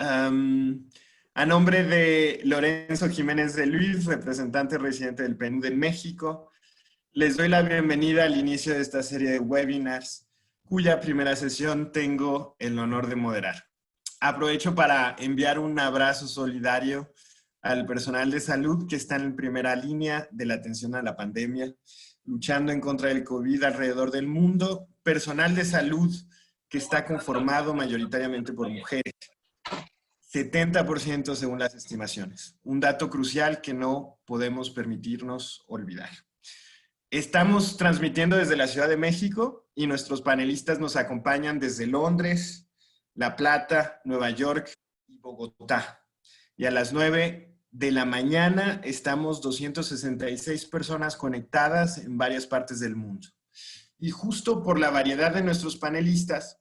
Um, a nombre de Lorenzo Jiménez de Luis, representante residente del PNUD en México, les doy la bienvenida al inicio de esta serie de webinars, cuya primera sesión tengo el honor de moderar. Aprovecho para enviar un abrazo solidario al personal de salud que está en primera línea de la atención a la pandemia, luchando en contra del COVID alrededor del mundo, personal de salud que está conformado mayoritariamente por mujeres. 70% según las estimaciones. Un dato crucial que no podemos permitirnos olvidar. Estamos transmitiendo desde la Ciudad de México y nuestros panelistas nos acompañan desde Londres, La Plata, Nueva York y Bogotá. Y a las 9 de la mañana estamos 266 personas conectadas en varias partes del mundo. Y justo por la variedad de nuestros panelistas,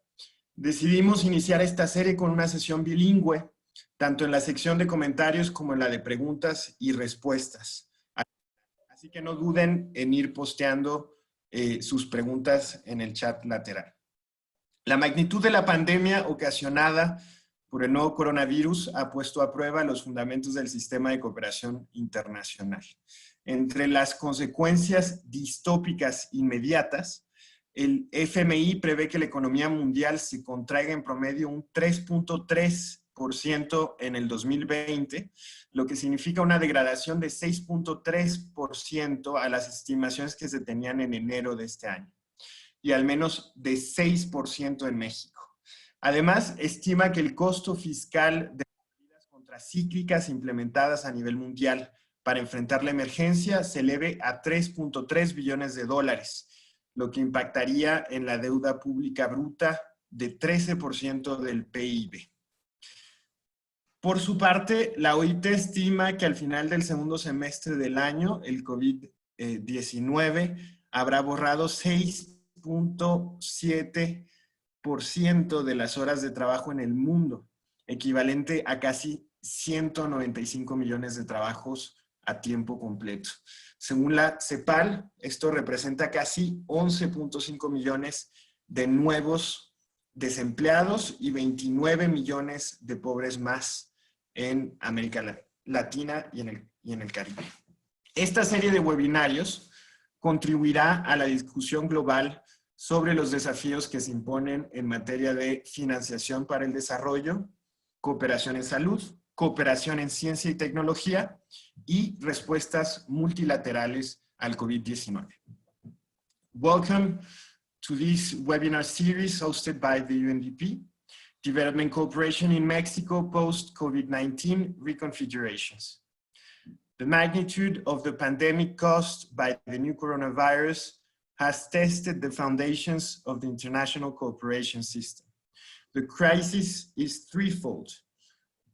decidimos iniciar esta serie con una sesión bilingüe, tanto en la sección de comentarios como en la de preguntas y respuestas. Así que no duden en ir posteando sus preguntas en el chat lateral. La magnitud de la pandemia ocasionada por el nuevo coronavirus ha puesto a prueba los fundamentos del sistema de cooperación internacional. Entre las consecuencias distópicas inmediatas, el FMI prevé que la economía mundial se contraiga en promedio un 3.3% en el 2020, lo que significa una degradación de 6.3% a las estimaciones que se tenían en enero de este año, y al menos de 6% en México. Además, estima que el costo fiscal de las medidas contracíclicas implementadas a nivel mundial para enfrentar la emergencia se eleve a 3.3 billones de dólares, lo que impactaría en la deuda pública bruta de 13% del PIB. Por su parte, la OIT estima que al final del segundo semestre del año, el COVID-19 habrá borrado 6.7% de las horas de trabajo en el mundo, equivalente a casi 195 millones de trabajos a tiempo completo. Según la CEPAL, esto representa casi 11.5 millones de nuevos desempleados y 29 millones de pobres más en América Latina y en el Caribe. Esta serie de webinarios contribuirá a la discusión global sobre los desafíos que se imponen en materia de financiación para el desarrollo, cooperación en salud, cooperación en ciencia y tecnología y respuestas multilaterales al COVID-19. Welcome to this webinar series hosted by the UNDP, Development Cooperation in Mexico Post-COVID-19 Reconfigurations. The magnitude of the pandemic caused by the new coronavirus has tested the foundations of the international cooperation system. The crisis is threefold: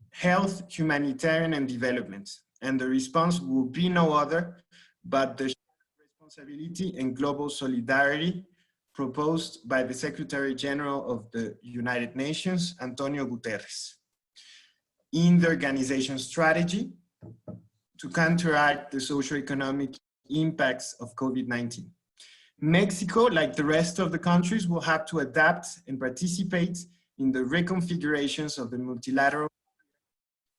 health, humanitarian, and development. And the response will be no other but the responsibility and global solidarity proposed by the Secretary General of the United Nations, Antonio Guterres, in the organization's strategy to counteract the socioeconomic impacts of COVID-19. Mexico, like the rest of the countries, will have to adapt and participate in the reconfigurations of the multilateral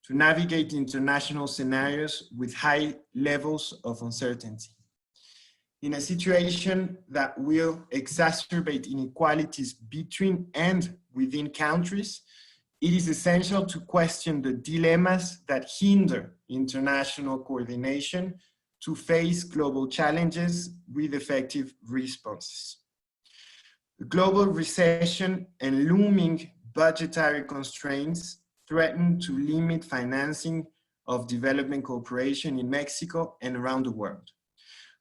to navigate international scenarios with high levels of uncertainty. In a situation that will exacerbate inequalities between and within countries, it is essential to question the dilemmas that hinder international coordination to face global challenges with effective responses. The global recession and looming budgetary constraints threaten to limit financing of development cooperation in Mexico and around the world.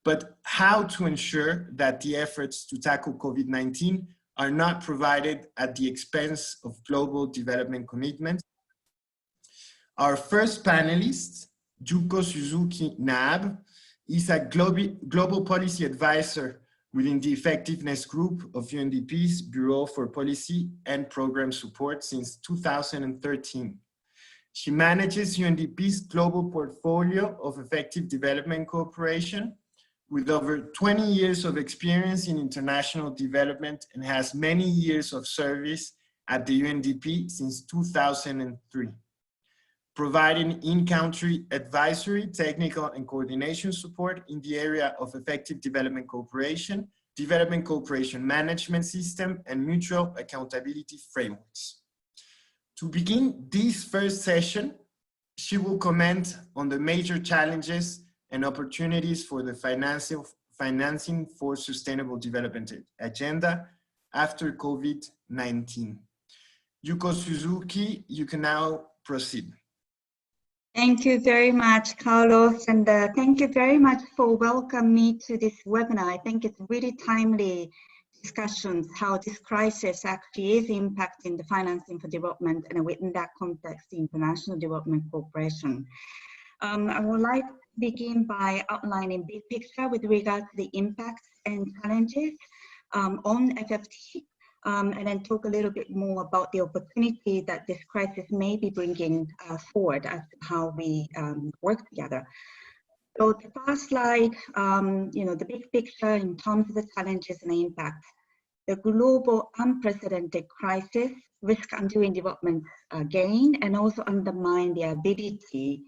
But how to ensure that the efforts to tackle COVID-19 are not provided at the expense of global development commitments? Our first panelist, Yuko Suzuki Naab, is a global policy advisor within the Effectiveness Group of UNDP's Bureau for Policy and Program Support since 2013. She manages UNDP's global portfolio of effective development cooperation with over 20 years of experience in international development and has many years of service at the UNDP since 2003, providing in-country advisory, technical, and coordination support in the area of effective development cooperation management system, and mutual accountability frameworks. To begin this first session, she will comment on the major challenges and opportunities for the financing for sustainable development agenda after COVID-19. Yuko Suzuki, you can now proceed. Thank you very much, Carlos, and thank you very much for welcoming me to this webinar. I think it's really timely discussions how this crisis actually is impacting the financing for development, and within that context, the international development cooperation. I would like to begin by outlining big picture with regard to the impacts and challenges on FFT. And then talk a little bit more about the opportunity that this crisis may be bringing forward as to how we work together. So the first slide, the big picture in terms of the challenges and the impact. The global unprecedented crisis risk undoing development gain and also undermine the ability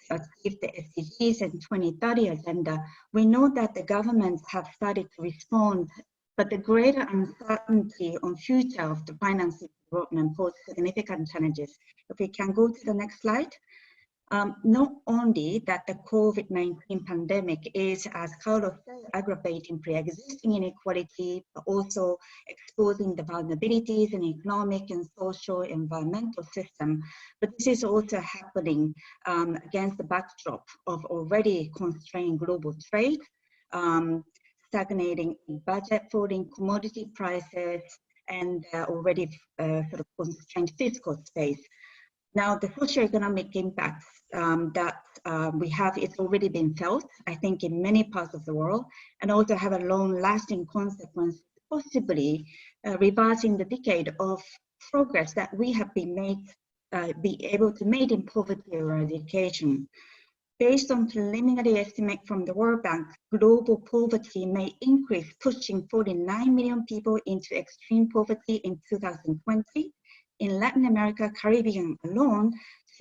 to achieve the SDGs and 2030 agenda. We know that the governments have started to respond, but the greater uncertainty on future of the financing development poses significant challenges. If we can go to the next slide. Not only that the COVID-19 pandemic is, as Carlos said, aggravating pre-existing inequality, but also exposing the vulnerabilities in economic and social environmental system. But this is also happening against the backdrop of already constrained global trade, stagnating budget, falling commodity prices, and already sort of constrained fiscal space. Now, the socioeconomic impacts that we have, it's already been felt, I think, in many parts of the world, and also have a long-lasting consequence, possibly reversing the decade of progress that we have been able to make in poverty eradication. Based on preliminary estimate from the World Bank, global poverty may increase, pushing 49 million people into extreme poverty in 2020. In Latin America, Caribbean alone,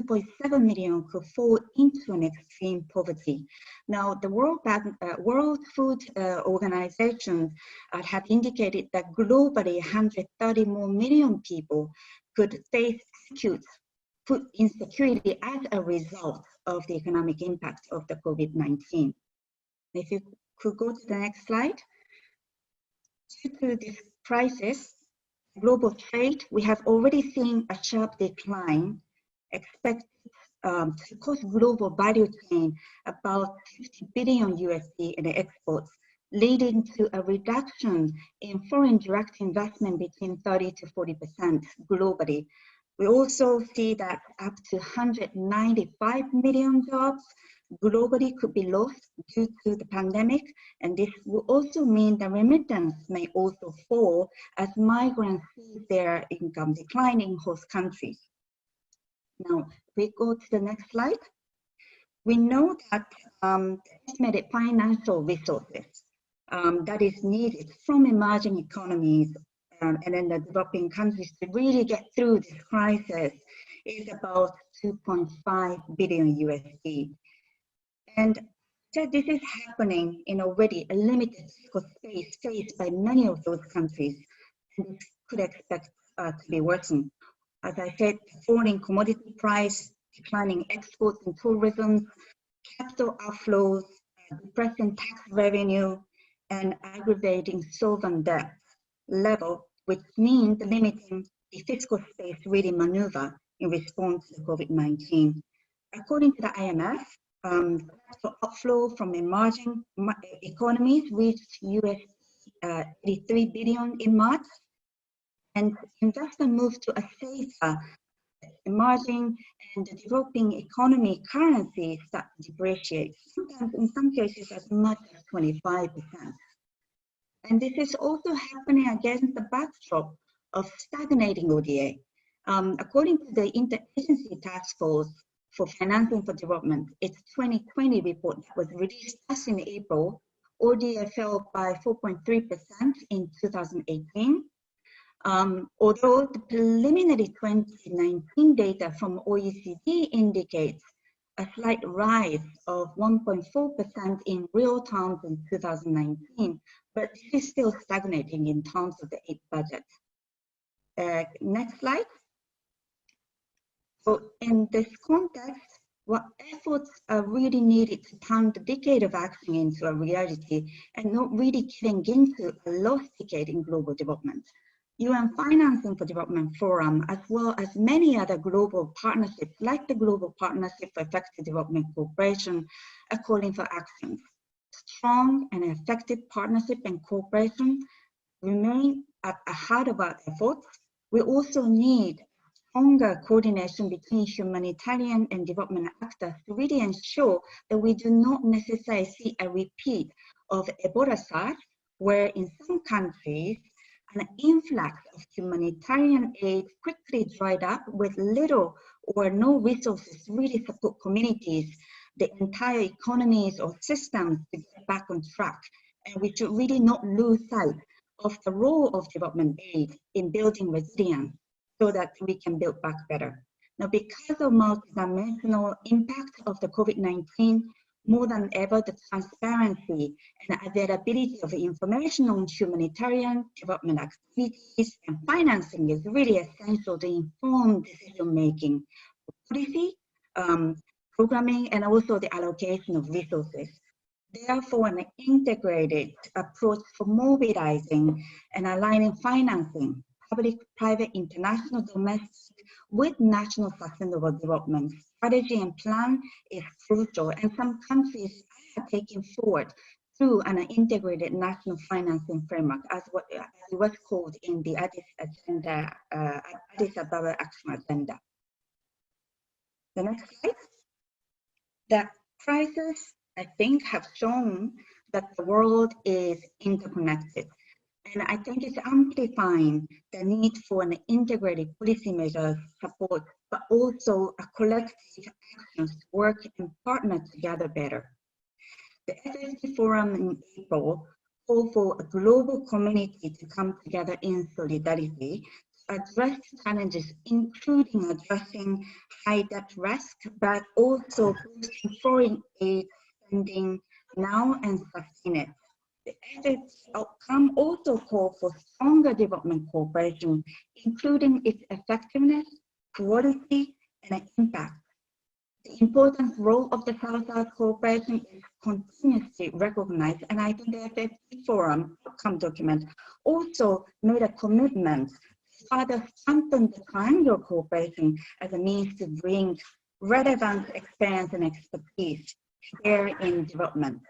2.7 million could fall into an extreme poverty. Now, the World Food Organization had indicated that globally 130 more million people could face acute food insecurity as a result of the economic impact of the COVID-19. If you could go to the next slide. Due to this crisis, global trade, we have already seen a sharp decline, expected to cost global value chain about 50 billion USD in exports, leading to a reduction in foreign direct investment between 30 to 40% globally. We also see that up to 195 million jobs globally could be lost due to the pandemic, and this will also mean that remittance may also fall as migrants see their income decline in host countries. Now, we go to the next slide. We know that estimated financial resources that is needed from emerging economies and then the developing countries to really get through this crisis is about 2.5 billion USD. And so this is happening in already a limited fiscal space faced by many of those countries, and this could expect to be worsened. As I said, falling commodity price, declining exports and tourism, capital outflows, depressing tax revenue, and aggravating sovereign debt level, which means limiting the fiscal space really maneuver in response to COVID-19. According to the IMF, capital outflow from emerging economies reached US 83 billion in March, and investment moved to a safer emerging and developing economy currencies that depreciate, sometimes in some cases as much as 25%. And this is also happening against the backdrop of stagnating ODA. According to the Interagency Task Force for Financing for Development, its 2020 report that was released just in April, ODA fell by 4.3% in 2018. Although the preliminary 2019 data from OECD indicates a slight rise of 1.4% in real terms in 2019, but this is still stagnating in terms of the aid budget. Next slide. So in this context, what efforts are really needed to turn the decade of action into a reality and not really getting into a lost decade in global development? UN Financing for Development Forum, as well as many other global partnerships like the Global Partnership for Effective Development Cooperation, are calling for actions. Strong and effective partnership and cooperation remain at the heart of our efforts. We also need stronger coordination between humanitarian and development actors to really ensure that we do not necessarily see a repeat of Ebola SARS, where in some countries, an influx of humanitarian aid quickly dried up with little or no resources to really support communities, the entire economies or systems to get back on track. And we should really not lose sight of the role of development aid in building resilience so that we can build back better. Now, because of multidimensional impact of the COVID-19, more than ever, the transparency and availability of information on humanitarian development activities and financing is really essential to inform decision-making, policy, programming, and also the allocation of resources. Therefore, an integrated approach for mobilizing and aligning financing, public, private, international, domestic, with national sustainable development strategy and plan is crucial, and some countries are taking forward through an integrated national financing framework, as it was called in the Addis Ababa Action Agenda. The next slide. The crisis, I think, have shown that the world is interconnected. And I think it's amplifying the need for an integrated policy measure support, but also a collective actions to work and partner together better. The FSD Forum in April called for a global community to come together in solidarity to address challenges, including addressing high debt risk, but also boosting foreign aid spending now and sustain it. The efforts outcome also call for stronger development cooperation, including its effectiveness, quality, and impact. The important role of the South-South cooperation is continuously recognized, and I think the FFP Forum outcome document also made a commitment to further strengthen the triangular cooperation as a means to bring relevant experience and expertise here in development.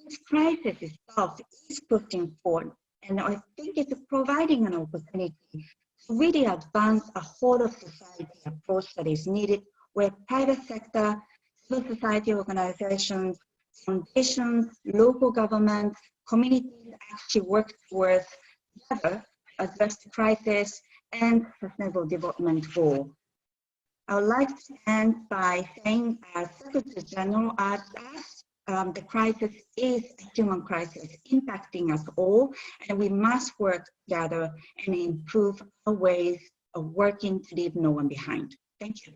This crisis itself is pushing forward, and I think it's providing an opportunity to really advance a whole of society approach that is needed, where private sector, civil society organizations, foundations, local governments, communities actually work towards together to address the crisis and sustainable development goal. I would like to end by saying, as Secretary General asked us, the crisis is a human crisis impacting us all, and we must work together and improve our ways of working to leave no one behind. Thank you.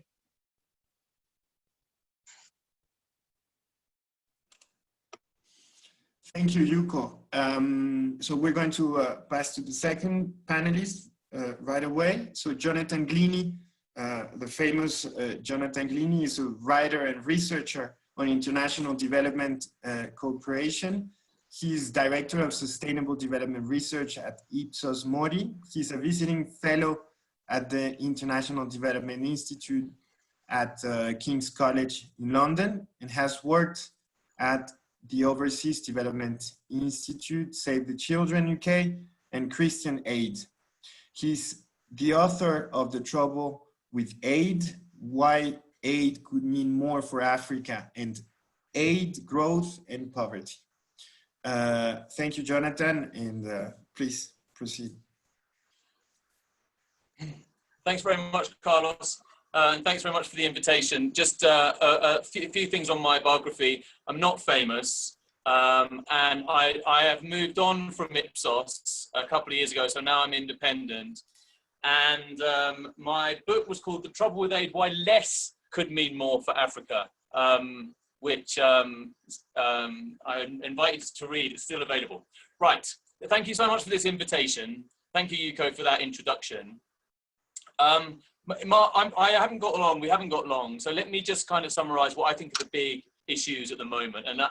Thank you, Yuko. So we're going to pass to the second panelist right away. So Jonathan Glini, the famous Jonathan Glini, is a writer and researcher on international development cooperation. He's Director of Sustainable Development Research at Ipsos Mori. He's a visiting fellow at the International Development Institute at King's College in London, and has worked at the Overseas Development Institute, Save the Children UK, and Christian Aid. He's the author of The Trouble with Aid, Why Aid Could Mean More for Africa, and Aid, Growth, and Poverty. Thank you, Jonathan, and please proceed. Thanks very much, Carlos. And thanks very much for the invitation. Just a few things on my biography. I'm not famous. And I have moved on from Ipsos a couple of years ago, so now I'm independent. And my book was called The Trouble with Aid, Why Less Could Mean More for Africa, which I invite you to read. It's still available. Right, thank you so much for this invitation. Thank you, Yuko, for that introduction. Mark, we haven't got long, so let me just kind of summarize what I think are the big issues at the moment. And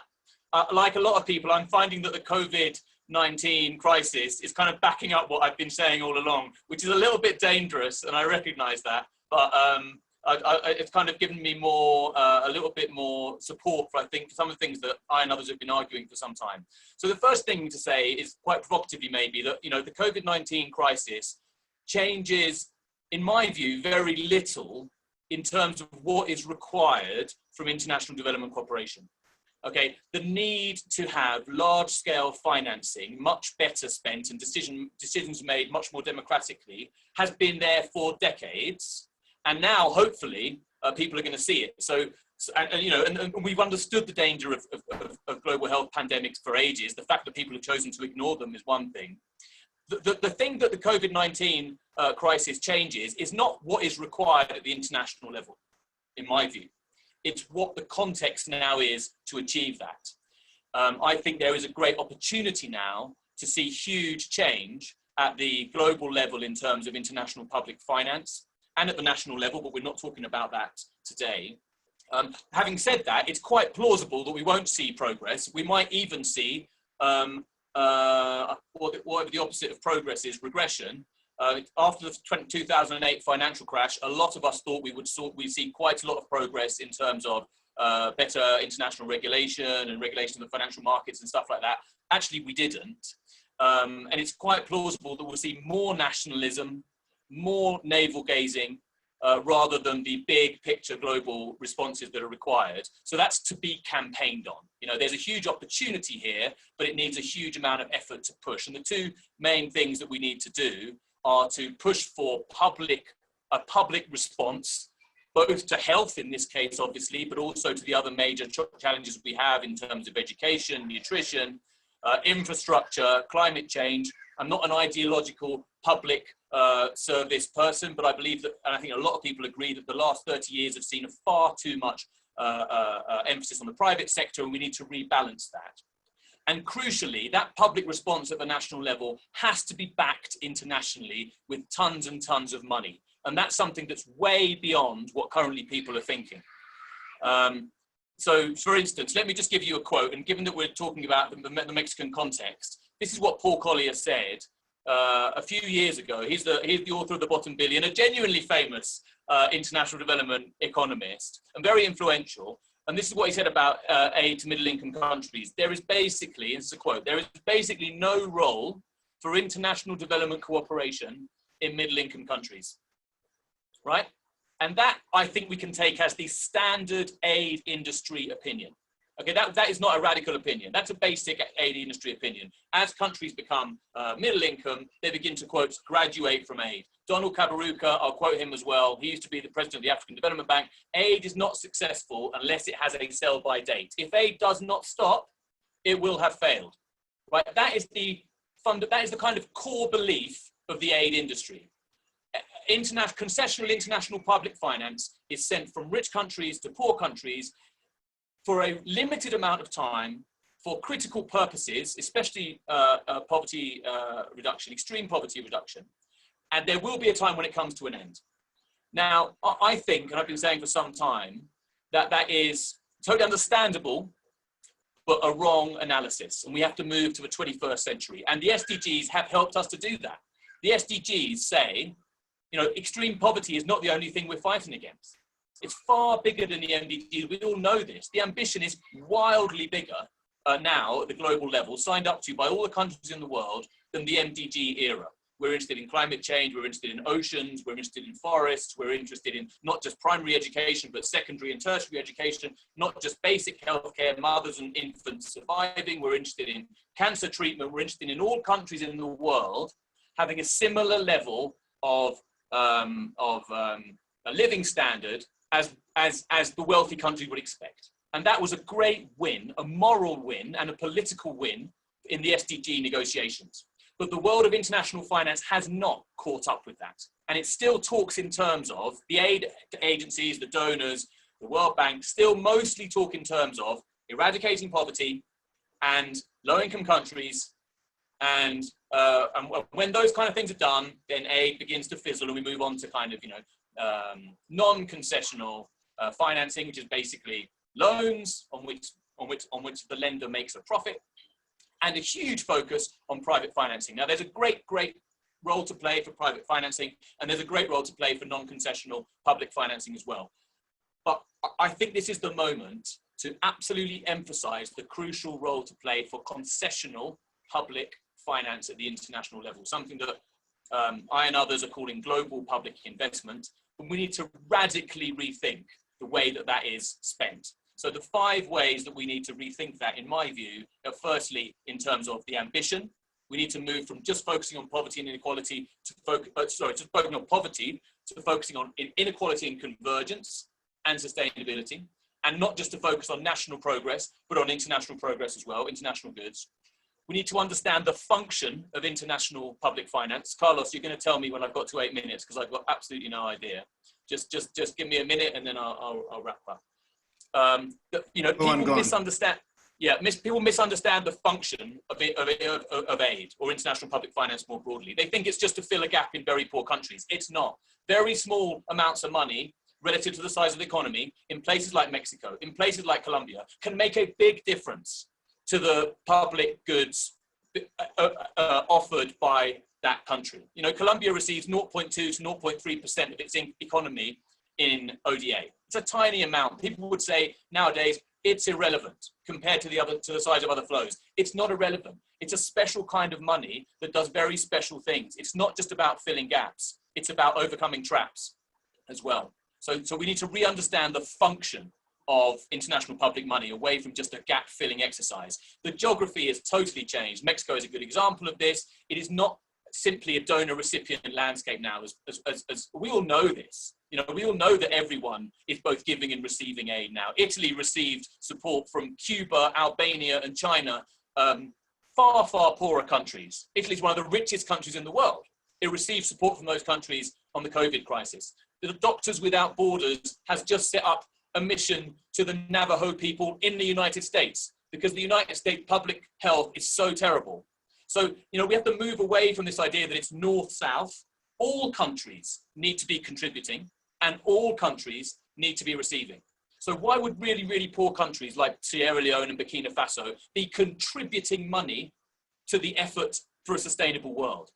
like a lot of people, I'm finding that the COVID-19 crisis is kind of backing up what I've been saying all along, which is a little bit dangerous, and I recognize that, but it's kind of given me a little bit more support for, I think, some of the things that I and others have been arguing for some time. So the first thing to say is, quite provocatively maybe, that, you know, the COVID-19 crisis changes, in my view, very little in terms of what is required from international development cooperation. Okay, the need to have large-scale financing, much better spent, and decisions made much more democratically, has been there for decades, and now hopefully people are going to see it. So you know, and we've understood the danger of global health pandemics for ages. The fact that people have chosen to ignore them is one thing. The thing that the COVID-19 crisis changes is not what is required at the international level, in my view. It's what the context now is to achieve that. I think there is a great opportunity now to see huge change at the global level in terms of international public finance and at the national level, but we're not talking about that today. Having said that, it's quite plausible that we won't see progress. We might even see whatever the opposite of progress is, regression. After the 2008 financial crash, a lot of us thought we'd see quite a lot of progress in terms of better international regulation and regulation of the financial markets and stuff like that. Actually, we didn't. And it's quite plausible that we'll see more nationalism, more navel gazing, rather than the big picture global responses that are required. So that's to be campaigned on. You know, there's a huge opportunity here, but it needs a huge amount of effort to push. And the two main things that we need to do are to push for a public response, both to health in this case, obviously, but also to the other major challenges we have in terms of education, nutrition, infrastructure, climate change. I'm not an ideological public service person, but I believe that, and I think a lot of people agree, that the last 30 years have seen far too much emphasis on the private sector, and we need to rebalance that. And crucially, that public response at the national level has to be backed internationally with tons and tons of money. And that's something that's way beyond what currently people are thinking. So for instance, let me just give you a quote, and given that we're talking about the Mexican context, this is what Paul Collier said a few years ago. He's the author of The Bottom Billion, a genuinely famous international development economist and very influential. And this is what he said about aid to middle-income countries. There is basically, and this is a quote, there is basically no role for international development cooperation in middle-income countries, right? And that, I think, we can take as the standard aid industry opinion. Okay, that is not a radical opinion. That's a basic aid industry opinion. As countries become middle income, they begin to, quote, graduate from aid. Donald Kaberuka, I'll quote him as well. He used to be the president of the African Development Bank. Aid is not successful unless it has a sell-by date. If aid does not stop, it will have failed. Right? That is the kind of core belief of the aid industry. Concessional international public finance is sent from rich countries to poor countries for a limited amount of time for critical purposes, especially poverty reduction, extreme poverty reduction. And there will be a time when it comes to an end. Now, I think, and I've been saying for some time, that is totally understandable, but a wrong analysis. And we have to move to the 21st century. And the SDGs have helped us to do that. The SDGs say, you know, extreme poverty is not the only thing we're fighting against. It's far bigger than the MDGs. We all know this. The ambition is wildly bigger now at the global level, signed up to by all the countries in the world, than the MDG era. We're interested in climate change, we're interested in oceans, we're interested in forests, we're interested in not just primary education, but secondary and tertiary education, not just basic healthcare, mothers and infants surviving, we're interested in cancer treatment, we're interested in all countries in the world having a similar level of a living standard as the wealthy countries would expect. And that was a great win, a moral win and a political win in the SDG negotiations. But the world of international finance has not caught up with that. And it still talks in terms of the aid agencies, the donors, the World Bank, still mostly talk in terms of eradicating poverty and low-income countries. And when those kind of things are done, then aid begins to fizzle and we move on to kind of, non-concessional financing, which is basically loans on which the lender makes a profit, and a huge focus on private financing. Now, there's a great role to play for private financing, and there's a great role to play for non-concessional public financing as well. But I think this is the moment to absolutely emphasize the crucial role to play for concessional public finance at the international level, something that I and others are calling global public investment. And we need to radically rethink the way that is spent. So the 5 ways that we need to rethink that, in my view, are firstly, in terms of the ambition. We need to move from just focusing on poverty and inequality to focusing on poverty to focusing on inequality and convergence and sustainability, and not just to focus on national progress, but on international progress as well, international goods. We need to understand the function of international public finance. Carlos, you're going to tell me when I've got to 8 minutes, because I've got absolutely no idea. Just give me a minute and then I'll wrap up. People misunderstand. Yeah, people misunderstand the function of aid or international public finance more broadly. They think it's just to fill a gap in very poor countries. It's not. Very small amounts of money relative to the size of the economy in places like Mexico, in places like Colombia, can make a big difference to the public goods offered by that country. Colombia receives 0.2 to 0.3% of its economy in ODA. It's a tiny amount. People would say nowadays it's irrelevant compared to the size of other flows. It's not irrelevant. It's a special kind of money that does very special things. It's not just about filling gaps. It's about overcoming traps as well. So we need to re-understand the function of international public money away from just a gap-filling exercise. The geography has totally changed. Mexico is a good example of this. It is not simply a donor-recipient landscape now, as we all know this. We all know that everyone is both giving and receiving aid now. Italy received support from Cuba, Albania, and China, far, far poorer countries. Italy is one of the richest countries in the world. It received support from those countries on the COVID crisis. The Doctors Without Borders has just set up a mission to the Navajo people in the United States, because the United States public health is so terrible. So, we have to move away from this idea that it's north-south. All countries need to be contributing and all countries need to be receiving. So why would really, really poor countries like Sierra Leone and Burkina Faso be contributing money to the effort for a sustainable world?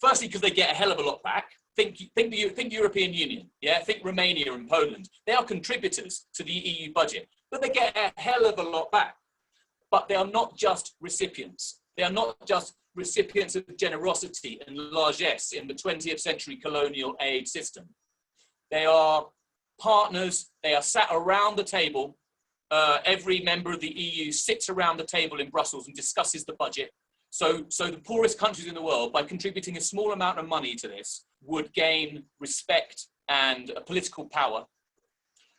Firstly, because they get a hell of a lot back. Think European Union, yeah? Think Romania and Poland. They are contributors to the EU budget, but they get a hell of a lot back. But they are not just recipients. They are not just recipients of generosity and largesse in the 20th century colonial aid system. They are partners. They are sat around the table. Every member of the EU sits around the table in Brussels and discusses the budget. So the poorest countries in the world, by contributing a small amount of money to this, would gain respect and political power.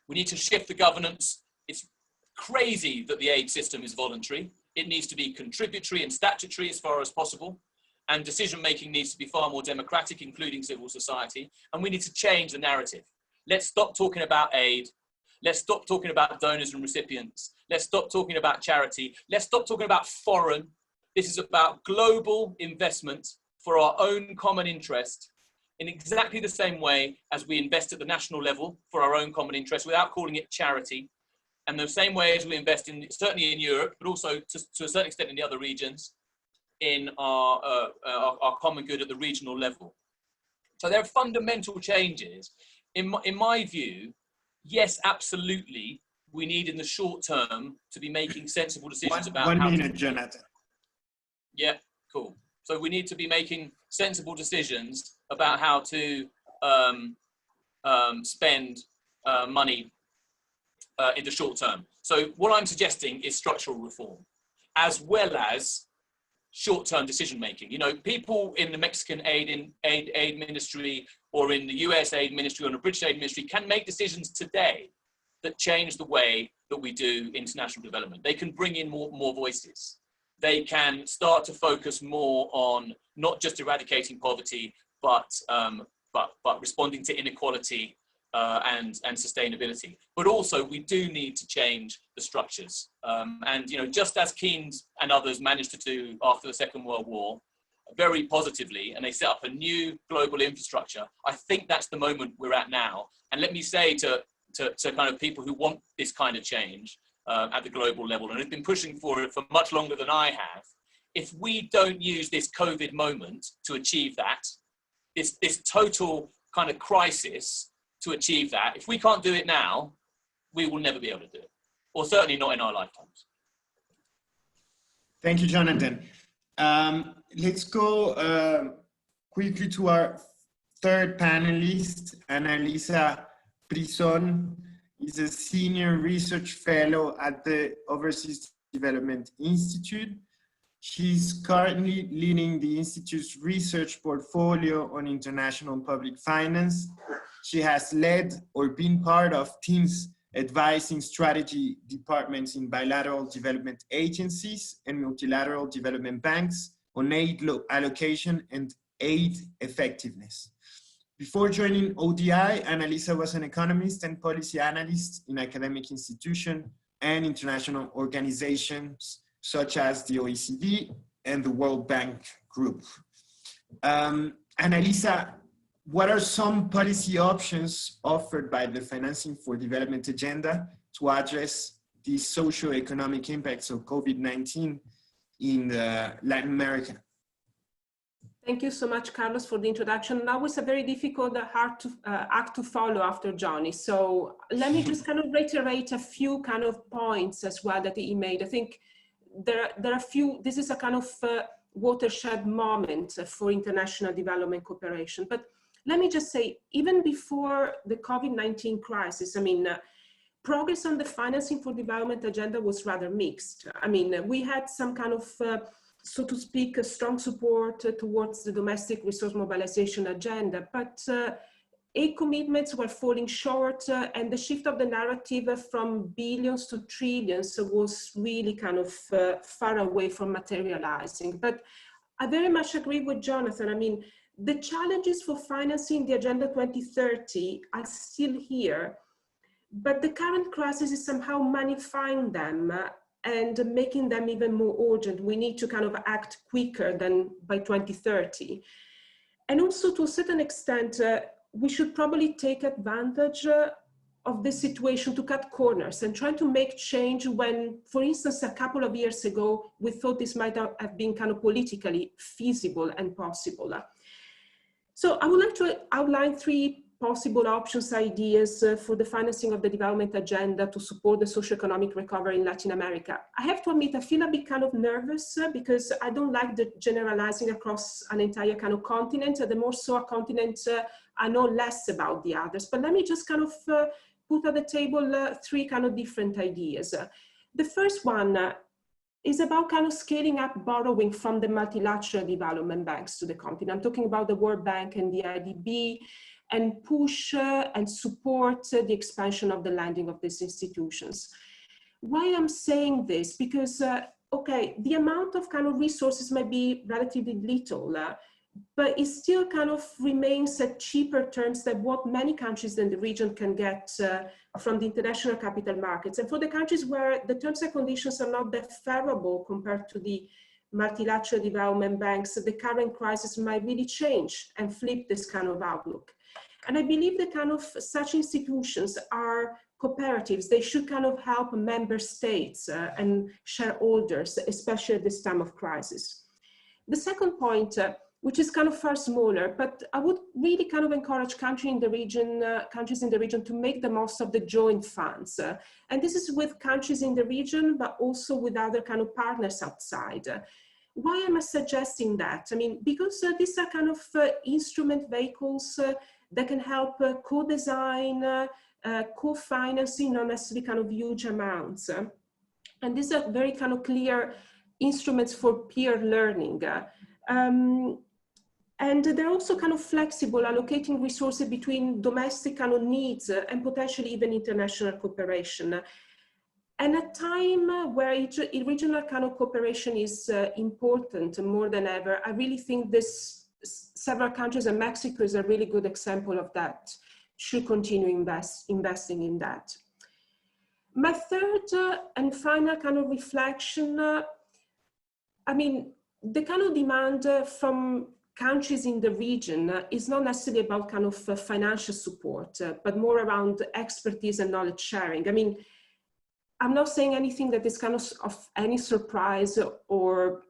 We need to shift the governance. It's crazy that the aid system is voluntary. It needs to be contributory and statutory as far as possible. And decision-making needs to be far more democratic, including civil society. And we need to change the narrative. Let's stop talking about aid. Let's stop talking about donors and recipients. Let's stop talking about charity. Let's stop talking about foreign. This is about global investment for our own common interest, in exactly the same way as we invest at the national level for our own common interest without calling it charity. And the same way as we invest in, certainly in Europe, but also to a certain extent in the other regions, in our common good at the regional level. So there are fundamental changes. In my view, yes, absolutely, we need in the short term to be making sensible decisions about one minute, Jonathan. Yeah, cool. So we need to be making sensible decisions about how to spend money in the short term. So what I'm suggesting is structural reform, as well as short-term decision-making. People in the Mexican aid ministry, or in the US aid ministry, or in the British aid ministry, can make decisions today that change the way that we do international development. They can bring in more voices. They can start to focus more on not just eradicating poverty, but responding to inequality and sustainability. But also, we do need to change the structures. And just as Keynes and others managed to do after the Second World War, very positively, and they set up a new global infrastructure. I think that's the moment we're at now. And let me say to kind of people who want this kind of change at the global level and have been pushing for it for much longer than I have, if we don't use this COVID moment to achieve that, this total kind of crisis to achieve that, if we can't do it now, we will never be able to do it, or certainly not in our lifetimes. Thank you, Jonathan. Let's go quickly to our third panelist, Annalisa Prison is a senior research fellow at the Overseas Development Institute. She's currently leading the Institute's research portfolio on international public finance. She has led or been part of teams advising strategy departments in bilateral development agencies and multilateral development banks on aid allocation and aid effectiveness. Before joining ODI, Annalisa was an economist and policy analyst in academic institutions and international organizations such as the OECD and the World Bank Group. Annalisa, what are some policy options offered by the Financing for Development agenda to address the socio-economic impacts of COVID-19 in Latin America? Thank you so much, Carlos, for the introduction. That was a very difficult, hard act to follow after Johnny. So let me just kind of reiterate a few kind of points as well that he made. I think there are a few, this is a kind of watershed moment for international development cooperation. But let me just say, even before the COVID-19 crisis, I mean, progress on the Financing for Development agenda was rather mixed. I mean, we had some kind of, so to speak, a strong support towards the domestic resource mobilization agenda, but aid commitments were falling short, and the shift of the narrative from billions to trillions was really kind of far away from materializing. But I very much agree with Jonathan. I mean, the challenges for financing the Agenda 2030 are still here, but the current crisis is somehow magnifying them and making them even more urgent. We need to kind of act quicker than by 2030. And also, to a certain extent, we should probably take advantage of this situation to cut corners and try to make change when, for instance, a couple of years ago, we thought this might have been kind of politically feasible and possible. So I would like to outline three possible options, ideas for the financing of the development agenda to support the socioeconomic recovery in Latin America. I have to admit, I feel a bit kind of nervous because I don't like the generalizing across an entire kind of continent. The more so a continent, I know less about the others. But let me just kind of put on the table three kind of different ideas. The first one is about kind of scaling up borrowing from the multilateral development banks to the continent. I'm talking about the World Bank and the IDB, and push and support the expansion of the lending of these institutions. Why I'm saying this? Because, okay, the amount of kind of resources may be relatively little, but it still kind of remains at cheaper terms than what many countries in the region can get from the international capital markets. And for the countries where the terms and conditions are not that favorable compared to the multilateral development banks, the current crisis might really change and flip this kind of outlook. And I believe that kind of such institutions are cooperatives. They should kind of help member states and shareholders, especially at this time of crisis. The second point, which is kind of far smaller, but I would really kind of encourage countries in the region to make the most of the joint funds. And this is with countries in the region, but also with other kind of partners outside. Why am I suggesting that? I mean, because these are kind of instrument vehicles that can help co-design, co-financing, not necessarily kind of huge amounts. And these are very kind of clear instruments for peer learning. And they're also kind of flexible, allocating resources between domestic kind of needs and potentially even international cooperation. And a time where regional kind of cooperation is important more than ever, I really think several countries, and Mexico is a really good example of that, should continue investing in that. My third and final kind of reflection, I mean, the kind of demand from countries in the region is not necessarily about kind of financial support, but more around expertise and knowledge sharing. I mean, I'm not saying anything that is kind of any surprise or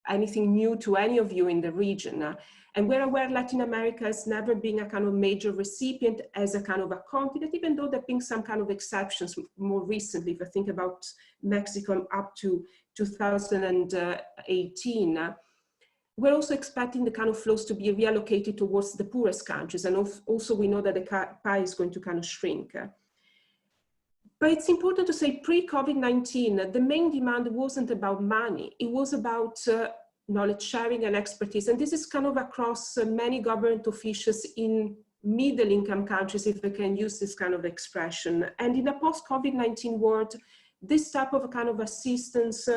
anything new to any of you in the region. And we're aware Latin America has never been a kind of major recipient as a kind of a continent, even though there have been some kind of exceptions more recently. If I think about Mexico up to 2018, we're also expecting the kind of flows to be reallocated towards the poorest countries. And also we know that the pie is going to kind of shrink. But it's important to say pre-COVID-19, the main demand wasn't about money. It was about knowledge sharing and expertise. And this is kind of across many government officials in middle income countries, if I can use this kind of expression. And in a post-COVID-19 world, this type of kind of assistance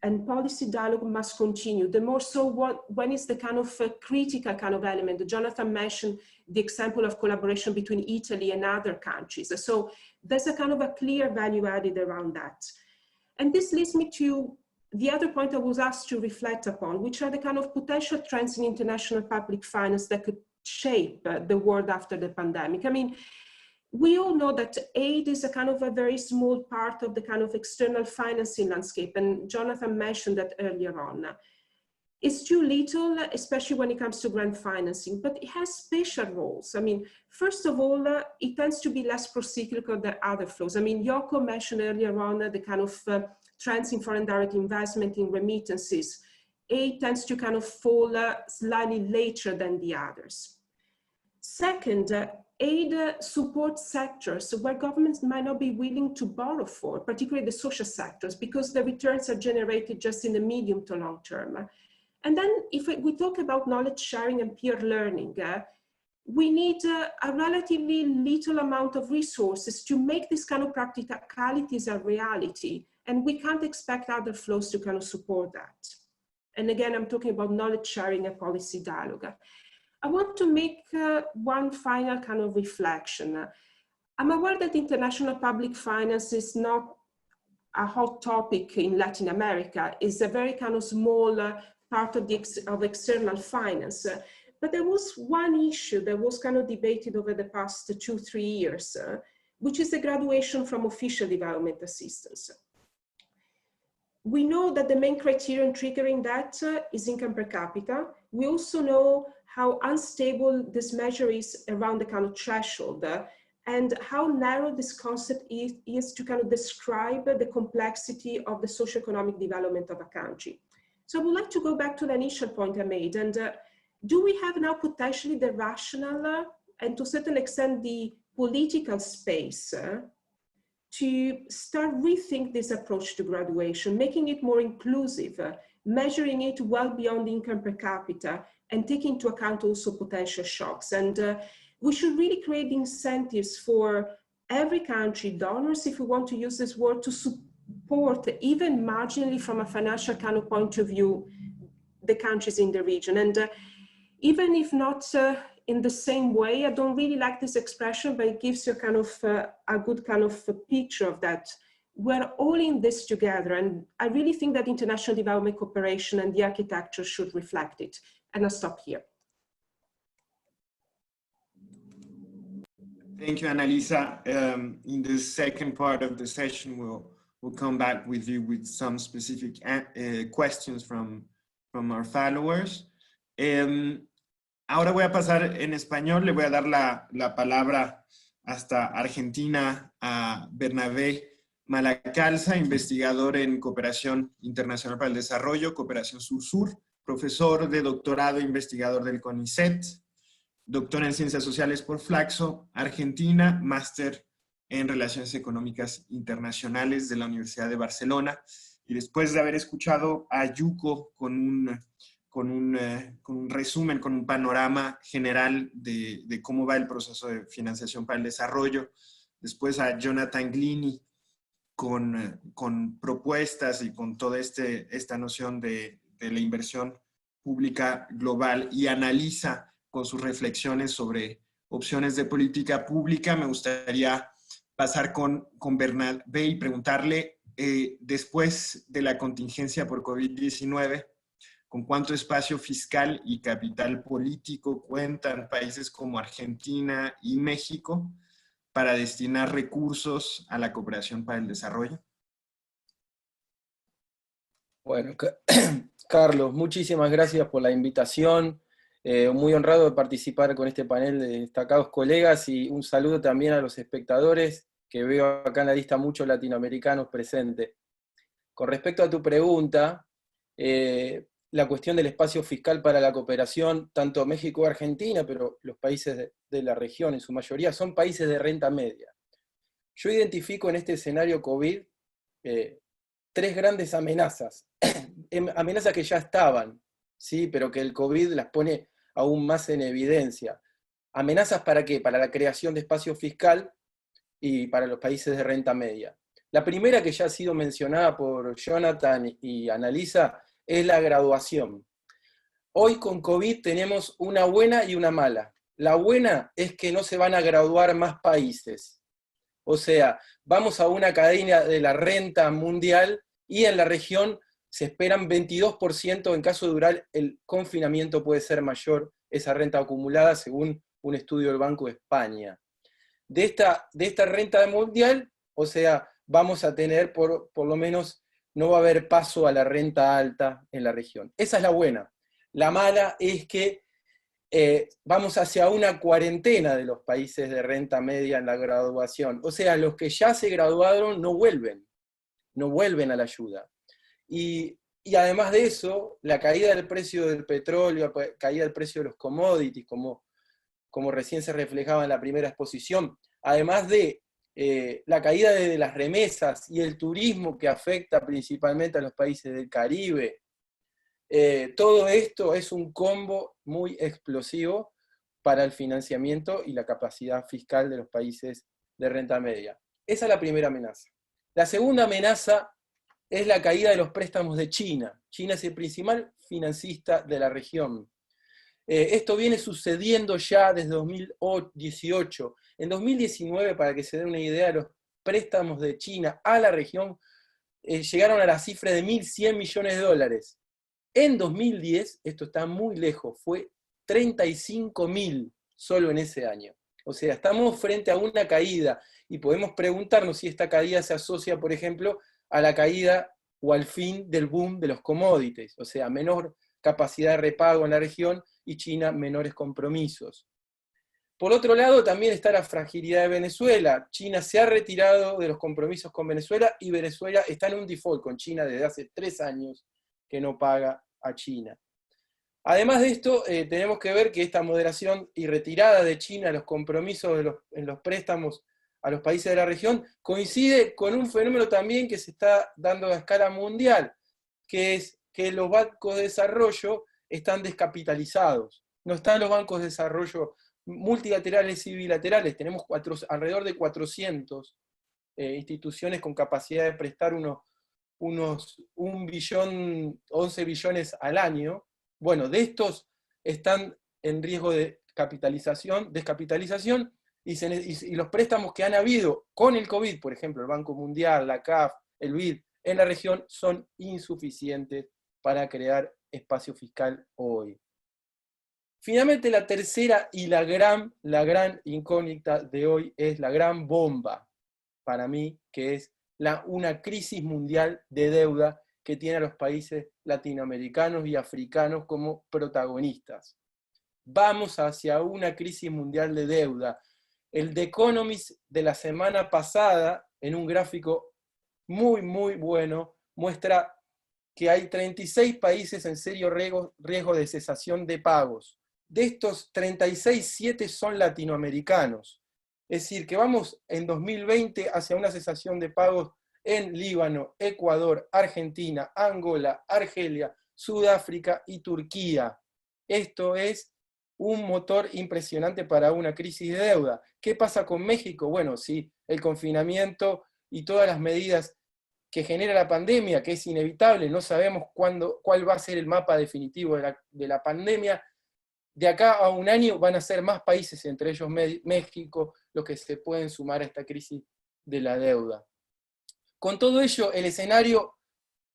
and policy dialogue must continue. The more so when is the kind of critical kind of element. Jonathan mentioned the example of collaboration between Italy and other countries. So there's a kind of a clear value added around that. And this leads me to the other point I was asked to reflect upon, which are the kind of potential trends in international public finance that could shape the world after the pandemic. I mean, we all know that aid is a kind of a very small part of the kind of external financing landscape, and Jonathan mentioned that earlier on. It's too little, especially when it comes to grant financing, but it has special roles. I mean, first of all, it tends to be less procyclical than other flows. I mean, Yoko mentioned earlier on the kind of trends in foreign direct investment in remittances. Aid tends to kind of fall slightly later than the others. Second, aid supports sectors where governments might not be willing to borrow for, particularly the social sectors, because the returns are generated just in the medium to long term. And then if we talk about knowledge sharing and peer learning, we need a relatively little amount of resources to make this kind of practicalities a reality. And we can't expect other flows to kind of support that. And again, I'm talking about knowledge sharing and policy dialogue. I want to make one final kind of reflection. I'm aware that international public finance is not a hot topic in Latin America. It's a very kind of small part of external finance. But there was one issue that was kind of debated over the past 2-3 years, which is the graduation from official development assistance. We know that the main criterion triggering that is income per capita. We also know how unstable this measure is around the kind of threshold and how narrow this concept is to kind of describe the complexity of the socioeconomic development of a country. So I would like to go back to the initial point I made. And do we have now potentially the rational and to a certain extent the political space to start rethink this approach to graduation, making it more inclusive, measuring it well beyond income per capita, and taking into account also potential shocks. And we should really create incentives for every country, donors, if we want to use this word, to support, even marginally from a financial kind of point of view, the countries in the region. And even if not in the same way, I don't really like this expression, but it gives you kind of a good kind of a picture of that. We're all in this together. And I really think that international development cooperation and the architecture should reflect it. And I'll stop here. Thank you, Annalisa. In the second part of the session, we'll come back with you with some specific questions from our followers. Ahora voy a pasar en español, le voy a dar la palabra hasta Argentina a Bernabé Malacalza, investigador en Cooperación Internacional para el Desarrollo, Cooperación Sur-Sur, profesor de doctorado e investigador del CONICET, doctor en Ciencias Sociales por Flaxo, Argentina, máster en Relaciones Económicas Internacionales de la Universidad de Barcelona. Y después de haber escuchado a Yuko con con un resumen, con un panorama general de cómo va el proceso de financiación para el desarrollo. Después a Jonathan Glini con propuestas y con toda esta noción de la inversión pública global, y analiza con sus reflexiones sobre opciones de política pública. Me gustaría pasar con Bernabé y preguntarle, después de la contingencia por COVID-19, ¿con cuánto espacio fiscal y capital político cuentan países como Argentina y México para destinar recursos a la cooperación para el desarrollo? Bueno, Carlos, muchísimas gracias por la invitación. Muy honrado de participar con este panel de destacados colegas, y un saludo también a los espectadores, que veo acá en la lista muchos latinoamericanos presentes. Con respecto a tu pregunta, la cuestión del espacio fiscal para la cooperación, tanto México y Argentina, pero los países de la región en su mayoría, son países de renta media. Yo identifico en este escenario COVID tres grandes amenazas, amenazas que ya estaban, ¿sí? Pero que el COVID las pone aún más en evidencia. ¿Amenazas para qué? Para la creación de espacio fiscal y para los países de renta media. La primera, que ya ha sido mencionada por Jonathan y Annalisa, es la graduación. Hoy con COVID tenemos una buena y una mala. La buena es que no se van a graduar más países. O sea, vamos a una cadena de la renta mundial, y en la región se esperan 22%, en caso de durar el confinamiento puede ser mayor esa renta acumulada, según un estudio del Banco de España. De esta renta mundial, o sea, vamos a tener, por lo menos, no va a haber paso a la renta alta en la región. Esa es la buena. La mala es que vamos hacia una cuarentena de los países de renta media en la graduación. O sea, los que ya se graduaron no vuelven a la ayuda. Y además de eso, la caída del precio del petróleo, caída del precio de los commodities, como recién se reflejaba en la primera exposición, además de la caída de las remesas y el turismo, que afecta principalmente a los países del Caribe, todo esto es un combo muy explosivo para el financiamiento y la capacidad fiscal de los países de renta media. Esa es la primera amenaza. La segunda amenaza es la caída de los préstamos de China. China es el principal financista de la región. Esto viene sucediendo ya desde 2018. En 2019, para que se den una idea, los préstamos de China a la región llegaron a la cifra de 1.100 millones de dólares. En 2010, esto está muy lejos, fue 35.000 solo en ese año. O sea, estamos frente a una caída, y podemos preguntarnos si esta caída se asocia, por ejemplo, a la caída o al fin del boom de los commodities, o sea, menor capacidad de repago en la región, y China menores compromisos. Por otro lado, también está la fragilidad de Venezuela. China se ha retirado de los compromisos con Venezuela, y Venezuela está en un default con China desde hace 3 años que no paga a China. Además de esto, tenemos que ver que esta moderación y retirada de China de los compromisos en los préstamos a los países de la región coincide con un fenómeno también que se está dando a escala mundial, que es que los bancos de desarrollo están descapitalizados. No están los bancos de desarrollo multilaterales y bilaterales. Tenemos alrededor de 400 instituciones con capacidad de prestar unos 11 billones al año. Bueno, de estos están en riesgo de descapitalización, y los préstamos que han habido con el COVID, por ejemplo, el Banco Mundial, la CAF, el BID, en la región, son insuficientes para crear espacio fiscal hoy. Finalmente, la tercera y la gran incógnita de hoy es la gran bomba, para mí, que es una crisis mundial de deuda que tiene a los países latinoamericanos y africanos como protagonistas. Vamos hacia una crisis mundial de deuda. El The Economist de la semana pasada, en un gráfico muy, muy bueno, muestra que hay 36 países en serio riesgo de cesación de pagos. De estos 36, 7 son latinoamericanos. Es decir, que vamos en 2020 hacia una cesación de pagos en Líbano, Ecuador, Argentina, Angola, Argelia, Sudáfrica y Turquía. Esto es un motor impresionante para una crisis de deuda. ¿Qué pasa con México? Bueno, sí, el confinamiento y todas las medidas que genera la pandemia, que es inevitable, no sabemos cuál va a ser el mapa definitivo de la pandemia. De acá a un año van a ser más países, entre ellos México, los que se pueden sumar a esta crisis de la deuda. Con todo ello, el escenario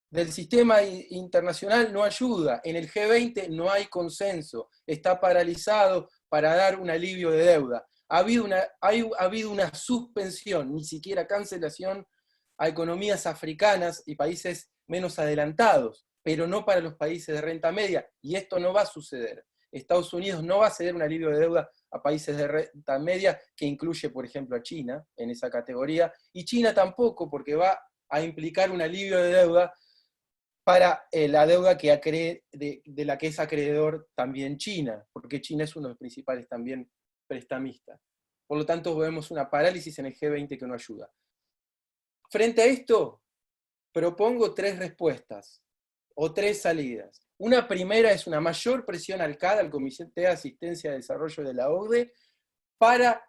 del sistema internacional no ayuda. En el G20 no hay consenso, está paralizado para dar un alivio de deuda. Ha habido una suspensión, ni siquiera cancelación, a economías africanas y países menos adelantados, pero no para los países de renta media, y esto no va a suceder. Estados Unidos no va a ceder un alivio de deuda a países de renta media, que incluye, por ejemplo, a China en esa categoría, y China tampoco, porque va a implicar un alivio de deuda para la deuda de la que es acreedor también China, porque China es uno de los principales también prestamistas. Por lo tanto, vemos una parálisis en el G20 que no ayuda. Frente a esto, propongo 3 respuestas, o 3 salidas. Una primera es una mayor presión al CAD, al Comité de Asistencia y Desarrollo de la OCDE, para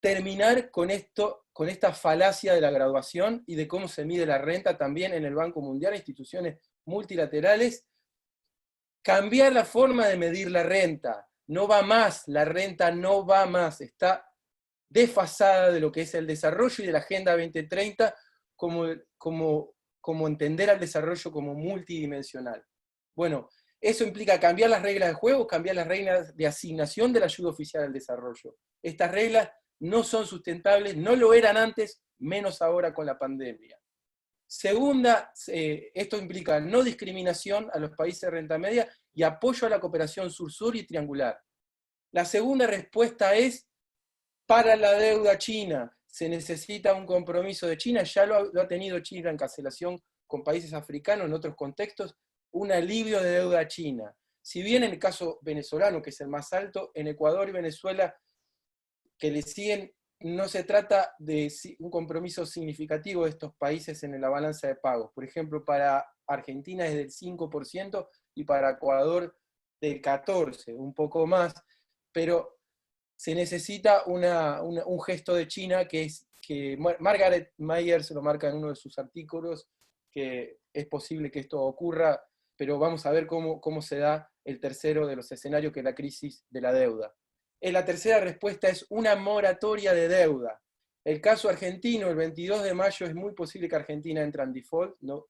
terminar con esta falacia de la graduación y de cómo se mide la renta también en el Banco Mundial, instituciones multilaterales. Cambiar la forma de medir la renta. No va más, la renta no va más, está desfasada de lo que es el desarrollo y de la Agenda 2030, como entender al desarrollo como multidimensional. Bueno, eso implica cambiar las reglas de juego, cambiar las reglas de asignación de la ayuda oficial al desarrollo. Estas reglas no son sustentables, no lo eran antes, menos ahora con la pandemia. Segunda, esto implica no discriminación a los países de renta media y apoyo a la cooperación sur-sur y triangular. La segunda respuesta es, para la deuda china, se necesita un compromiso de China, ya lo ha tenido China en cancelación con países africanos en otros contextos, un alivio de deuda china. Si bien en el caso venezolano, que es el más alto, en Ecuador y Venezuela, que le siguen, no se trata de un compromiso significativo de estos países en la balanza de pagos. Por ejemplo, para Argentina es del 5% y para Ecuador del 14%, un poco más, pero se necesita un gesto de China que Margaret Mayer se lo marca en uno de sus artículos, que es posible que esto ocurra, pero vamos a ver cómo se da el tercero de los escenarios, que es la crisis de la deuda. La tercera respuesta es una moratoria de deuda. El caso argentino, el 22 de mayo, es muy posible que Argentina entre en default, ¿no?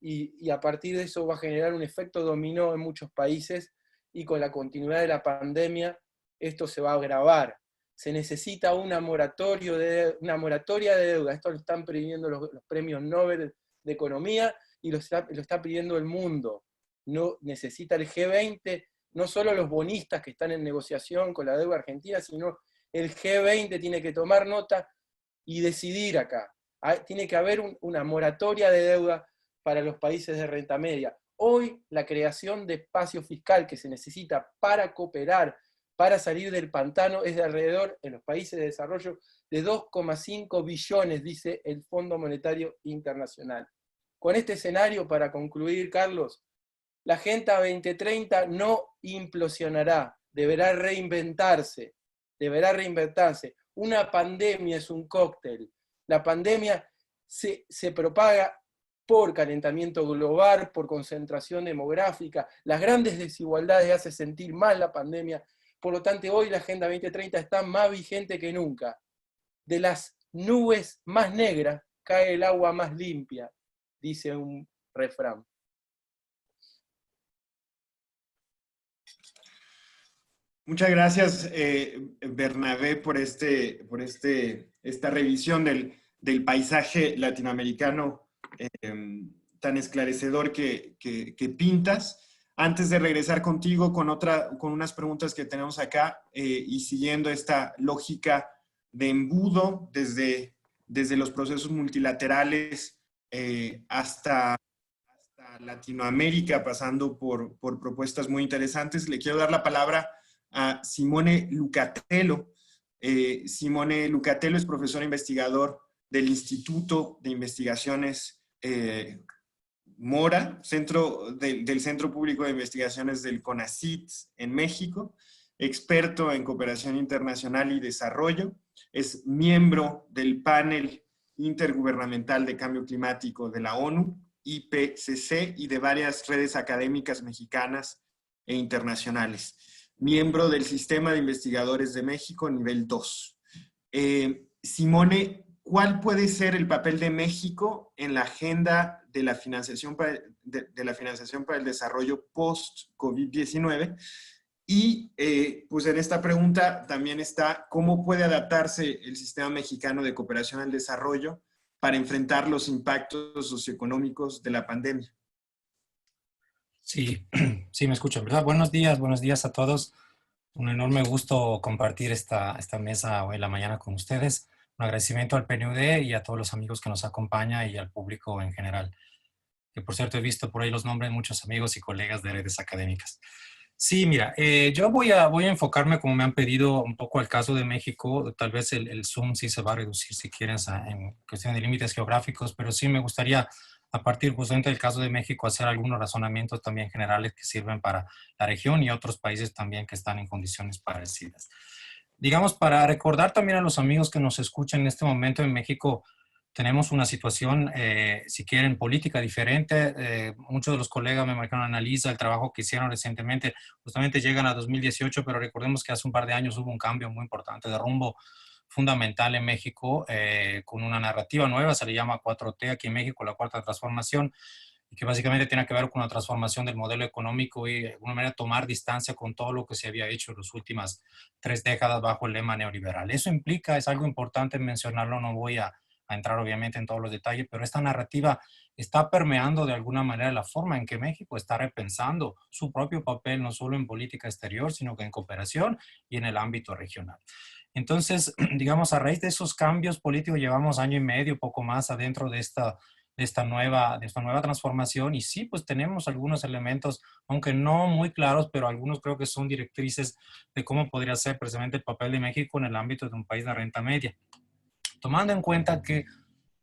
Y a partir de eso va a generar un efecto dominó en muchos países, y con la continuidad de la pandemia, esto se va a agravar. Se necesita una moratoria de deuda. Esto lo están pidiendo los premios Nobel de Economía, y lo está pidiendo el mundo. No necesita el G20, no solo los bonistas que están en negociación con la deuda argentina, sino el G20 tiene que tomar nota y decidir acá. Tiene que haber una moratoria de deuda para los países de renta media. Hoy la creación de espacio fiscal que se necesita para cooperar, para salir del pantano, es de alrededor, en los países de desarrollo, de 2,5 billones, dice el Fondo Monetario Internacional. Con este escenario, para concluir, Carlos, la Agenda 2030 no implosionará, deberá reinventarse. Una pandemia es un cóctel. La pandemia se propaga por calentamiento global, por concentración demográfica. Las grandes desigualdades hacen sentir más la pandemia. Por lo tanto, hoy la Agenda 2030 está más vigente que nunca. De las nubes más negras cae el agua más limpia, dice un refrán. Muchas gracias, Bernabé, por esta revisión del paisaje latinoamericano tan esclarecedor que pintas. Antes de regresar contigo con unas preguntas que tenemos acá, y siguiendo esta lógica de embudo desde los procesos multilaterales hasta Latinoamérica, pasando por propuestas muy interesantes, le quiero dar la palabra a Simone Lucatello. Simone Lucatello es profesor investigador del Instituto de Investigaciones Mora, del Centro Público de Investigaciones del CONACYT en México, experto en cooperación internacional y desarrollo, es miembro del panel intergubernamental de cambio climático de la ONU, IPCC, y de varias redes académicas mexicanas e internacionales. Miembro del Sistema de Investigadores de México nivel 2. Simone, ¿cuál puede ser el papel de México en la agenda de la financiación para el desarrollo post-COVID-19? Y pues en esta pregunta también está cómo puede adaptarse el sistema mexicano de cooperación al desarrollo para enfrentar los impactos socioeconómicos de la pandemia. Sí, sí me escuchan, ¿verdad? Buenos días a todos. Un enorme gusto compartir esta mesa hoy en la mañana con ustedes. Un agradecimiento al PNUD y a todos los amigos que nos acompañan y al público en general. Que por cierto he visto por ahí los nombres de muchos amigos y colegas de redes académicas. Sí, mira, yo voy a enfocarme, como me han pedido, un poco al caso de México. Tal vez el Zoom sí se va a reducir si quieren en cuestión de límites geográficos, pero sí me gustaría, a partir justamente del caso de México, hacer algunos razonamientos también generales que sirven para la región y otros países también que están en condiciones parecidas. Digamos, para recordar también a los amigos que nos escuchan en este momento en México, tenemos una situación, si quieren, política diferente. Muchos de los colegas me marcaron analiza el trabajo que hicieron recientemente. Justamente llegan a 2018, pero recordemos que hace un par de años hubo un cambio muy importante de rumbo fundamental en México, con una narrativa nueva, se le llama 4T aquí en México, la Cuarta Transformación, y que básicamente tiene que ver con una transformación del modelo económico y de alguna manera tomar distancia con todo lo que se había hecho en las últimas 3 décadas bajo el lema neoliberal. Eso implica, es algo importante mencionarlo, no voy a entrar obviamente en todos los detalles, pero esta narrativa está permeando de alguna manera la forma en que México está repensando su propio papel, no solo en política exterior, sino que en cooperación y en el ámbito regional. Entonces, digamos, a raíz de esos cambios políticos, llevamos año y medio, poco más, adentro de esta nueva transformación, y sí, pues tenemos algunos elementos, aunque no muy claros, pero algunos creo que son directrices de cómo podría ser precisamente el papel de México en el ámbito de un país de renta media. Tomando en cuenta que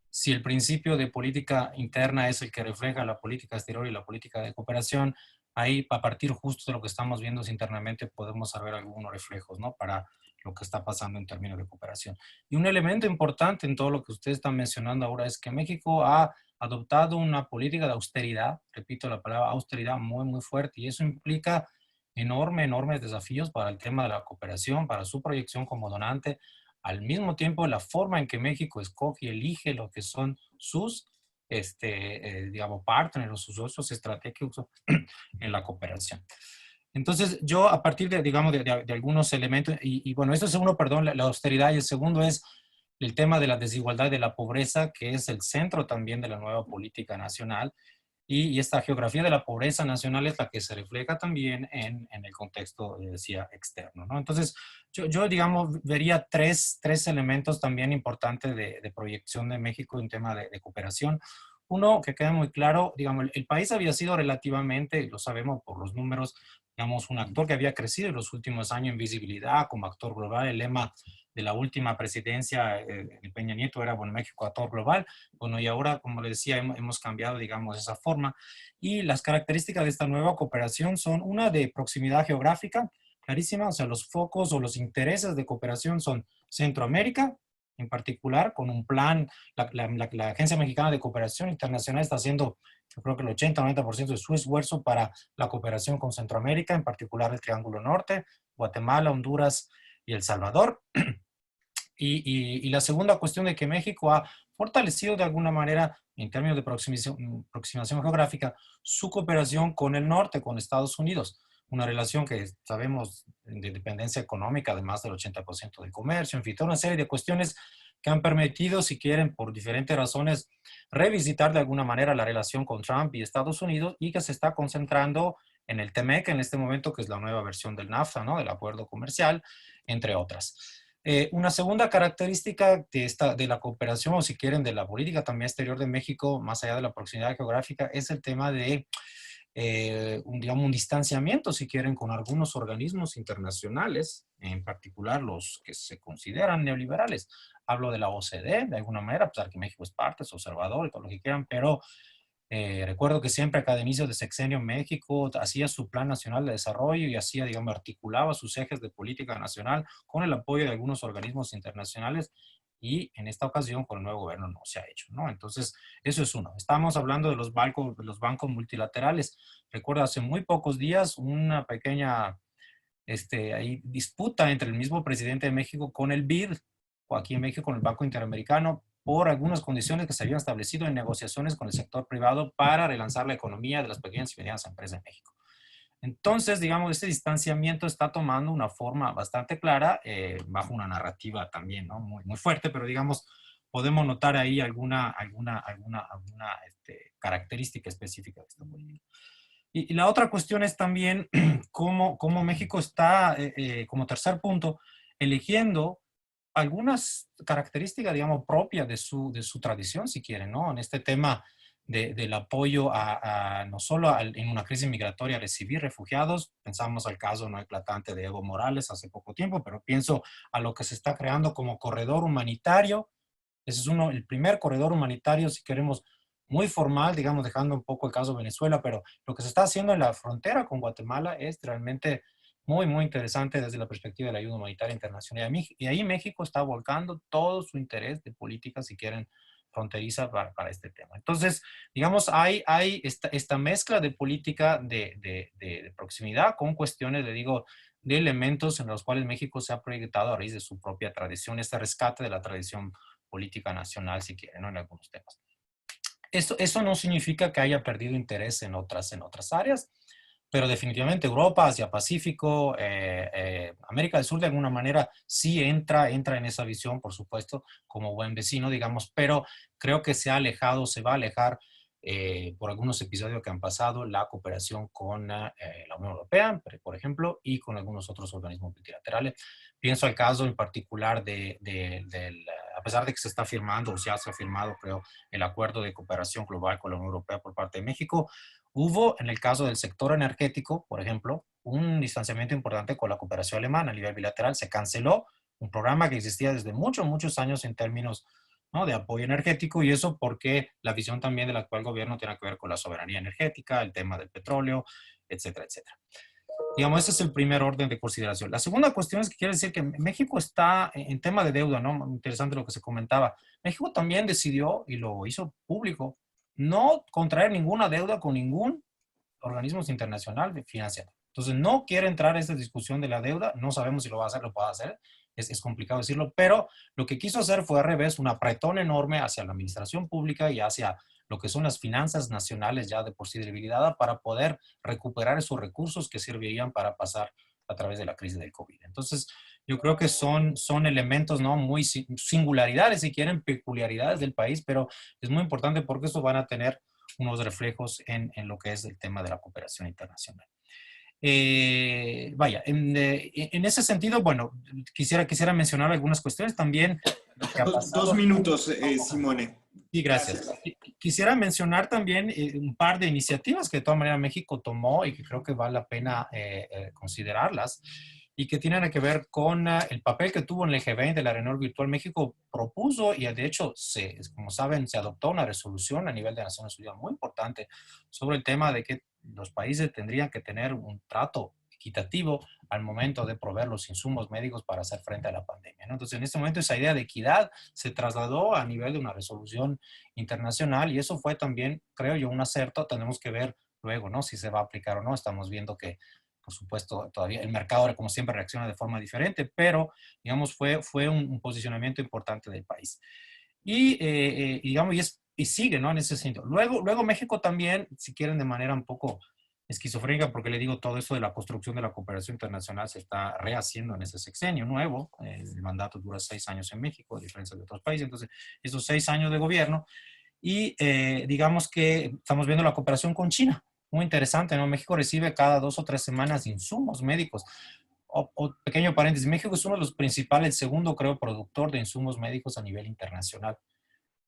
si el principio de política interna es el que refleja la política exterior y la política de cooperación, ahí a partir justo de lo que estamos viendo internamente podemos saber algunos reflejos, ¿no? Para lo que está pasando en términos de cooperación. Y un elemento importante en todo lo que ustedes están mencionando ahora es que México ha adoptado una política de austeridad, repito la palabra austeridad, muy, muy fuerte, y eso implica enormes desafíos para el tema de la cooperación, para su proyección como donante. Al mismo tiempo, la forma en que México escoge y elige lo que son sus, digamos, partners o sus socios estratégicos en la cooperación. Entonces, yo a partir de, digamos, de algunos elementos, y bueno, esto es uno, perdón, la austeridad, y el segundo es el tema de la desigualdad y de la pobreza, que es el centro también de la nueva política nacional. Y esta geografía de la pobreza nacional es la que se refleja también en el contexto, decía, externo, ¿no? Entonces, yo digamos, vería tres elementos también importantes de proyección de México en tema de cooperación. Uno, que queda muy claro, digamos, el país había sido relativamente, lo sabemos por los números, digamos, un actor que había crecido en los últimos años en visibilidad como actor global. El lema de la última presidencia de Peña Nieto era, bueno, México actor global. Bueno, y ahora, como les decía, hemos cambiado, digamos, esa forma. Y las características de esta nueva cooperación son una de proximidad geográfica, clarísima, o sea, los focos o los intereses de cooperación son Centroamérica, en particular, con un plan, la Agencia Mexicana de Cooperación Internacional está haciendo, yo creo que el 80-90% de su esfuerzo para la cooperación con Centroamérica, en particular el Triángulo Norte, Guatemala, Honduras y El Salvador. Y la segunda cuestión de que México ha fortalecido de alguna manera, en términos de aproximación geográfica, su cooperación con el norte, con Estados Unidos. Una relación que sabemos de dependencia económica de más del 80% del comercio, en fin, toda una serie de cuestiones que han permitido, si quieren, por diferentes razones, revisitar de alguna manera la relación con Trump y Estados Unidos, y que se está concentrando en el TMEC en este momento, que es la nueva versión del NAFTA, ¿no? Del acuerdo comercial, entre otras. Una segunda característica de la cooperación, o si quieren, de la política también exterior de México, más allá de la proximidad geográfica, es el tema de digamos, un distanciamiento, si quieren, con algunos organismos internacionales, en particular los que se consideran neoliberales. Hablo de la OCDE, de alguna manera, a pesar que México es parte, es observador y todo lo que quieran, pero Recuerdo que siempre a cada inicio de sexenio México hacía su plan nacional de desarrollo y hacía, digamos, articulaba sus ejes de política nacional con el apoyo de algunos organismos internacionales, y en esta ocasión con el nuevo gobierno no se ha hecho, ¿no? Entonces, eso es uno. Estamos hablando de los bancos multilaterales. Recuerdo hace muy pocos días una pequeña ahí, disputa entre el mismo presidente de México con el BID, o aquí en México con el Banco Interamericano, por algunas condiciones que se habían establecido en negociaciones con el sector privado para relanzar la economía de las pequeñas y medianas empresas en México. Entonces, digamos, este distanciamiento está tomando una forma bastante clara, bajo una narrativa también, ¿no? Muy, muy fuerte, pero digamos, podemos notar ahí alguna característica específica de esta política. Y la otra cuestión es también cómo México está, como tercer punto, eligiendo algunas características, digamos, propias de su tradición, si quieren, ¿no? En este tema del apoyo no solo en una crisis migratoria a recibir refugiados, pensamos al caso no eclatante de Evo Morales hace poco tiempo, pero pienso a lo que se está creando como corredor humanitario. Ese es el primer corredor humanitario, si queremos, muy formal, digamos, dejando un poco el caso de Venezuela, pero lo que se está haciendo en la frontera con Guatemala es realmente muy, muy interesante desde la perspectiva de la ayuda humanitaria internacional. Y ahí México está volcando todo su interés de política, si quieren, fronteriza para este tema. Entonces, digamos, hay esta mezcla de política de proximidad con cuestiones, le digo, de elementos en los cuales México se ha proyectado a raíz de su propia tradición, este rescate de la tradición política nacional, si quieren, ¿no? En algunos temas. Eso no significa que haya perdido interés en otras áreas, pero definitivamente Europa, Asia Pacífico, América del Sur de alguna manera sí entra en esa visión, por supuesto, como buen vecino, digamos, pero creo que se va a alejar por algunos episodios que han pasado, la cooperación con la Unión Europea, por ejemplo, y con algunos otros organismos multilaterales. Pienso al caso en particular a pesar de que se está firmando, o ya se ha firmado, creo, el acuerdo de cooperación global con la Unión Europea por parte de México, hubo, en el caso del sector energético, por ejemplo, un distanciamiento importante con la cooperación alemana a nivel bilateral. Se canceló un programa que existía desde muchos años en términos, ¿no?, de apoyo energético, y eso porque la visión también del actual gobierno tiene que ver con la soberanía energética, el tema del petróleo, etcétera, etcétera. Digamos, ese es el primer orden de consideración. La segunda cuestión es que quiere decir que México está en tema de deuda, ¿no? Interesante lo que se comentaba. México también decidió, y lo hizo público, no contraer ninguna deuda con ningún organismo internacional financiero. Entonces, no quiere entrar a esta discusión de la deuda. No sabemos si lo va a hacer, lo puede hacer. Es complicado decirlo, pero lo que quiso hacer fue al revés, un apretón enorme hacia la administración pública y hacia lo que son las finanzas nacionales ya de por sí debilitadas para poder recuperar esos recursos que servirían para pasar a través de la crisis del COVID. Entonces, yo creo que son elementos, ¿no?, muy singularidades, si quieren, peculiaridades del país, pero es muy importante porque eso van a tener unos reflejos en lo que es el tema de la cooperación internacional. Vaya, en ese sentido, bueno, quisiera mencionar algunas cuestiones también. Dos minutos, Simone. Sí, gracias. Quisiera mencionar también un par de iniciativas que de todas maneras México tomó y que creo que vale la pena considerarlas, y que tienen que ver con el papel que tuvo en el G20, la reunión virtual. México propuso, y de hecho, como saben, se adoptó una resolución a nivel de Naciones Unidas muy importante sobre el tema de que los países tendrían que tener un trato equitativo al momento de proveer los insumos médicos para hacer frente a la pandemia, ¿no? Entonces, en este momento esa idea de equidad se trasladó a nivel de una resolución internacional, y eso fue también, creo yo, un acerto. Tenemos que ver luego, ¿no?, si se va a aplicar o no. Estamos viendo que, por supuesto, todavía el mercado, como siempre, reacciona de forma diferente, pero, digamos, fue un posicionamiento importante del país. Y, digamos, y sigue, ¿no?, en ese sentido. Luego México también, si quieren, de manera un poco esquizofrénica, porque le digo, todo eso de la construcción de la cooperación internacional se está rehaciendo en ese sexenio nuevo. El mandato dura 6 años en México, a diferencia de otros países. Entonces, esos 6 años de gobierno, y digamos que estamos viendo la cooperación con China. Muy interesante, ¿no? México recibe cada 2 o 3 semanas insumos médicos. Pequeño paréntesis, México es uno de los principales, el segundo, creo, productor de insumos médicos a nivel internacional.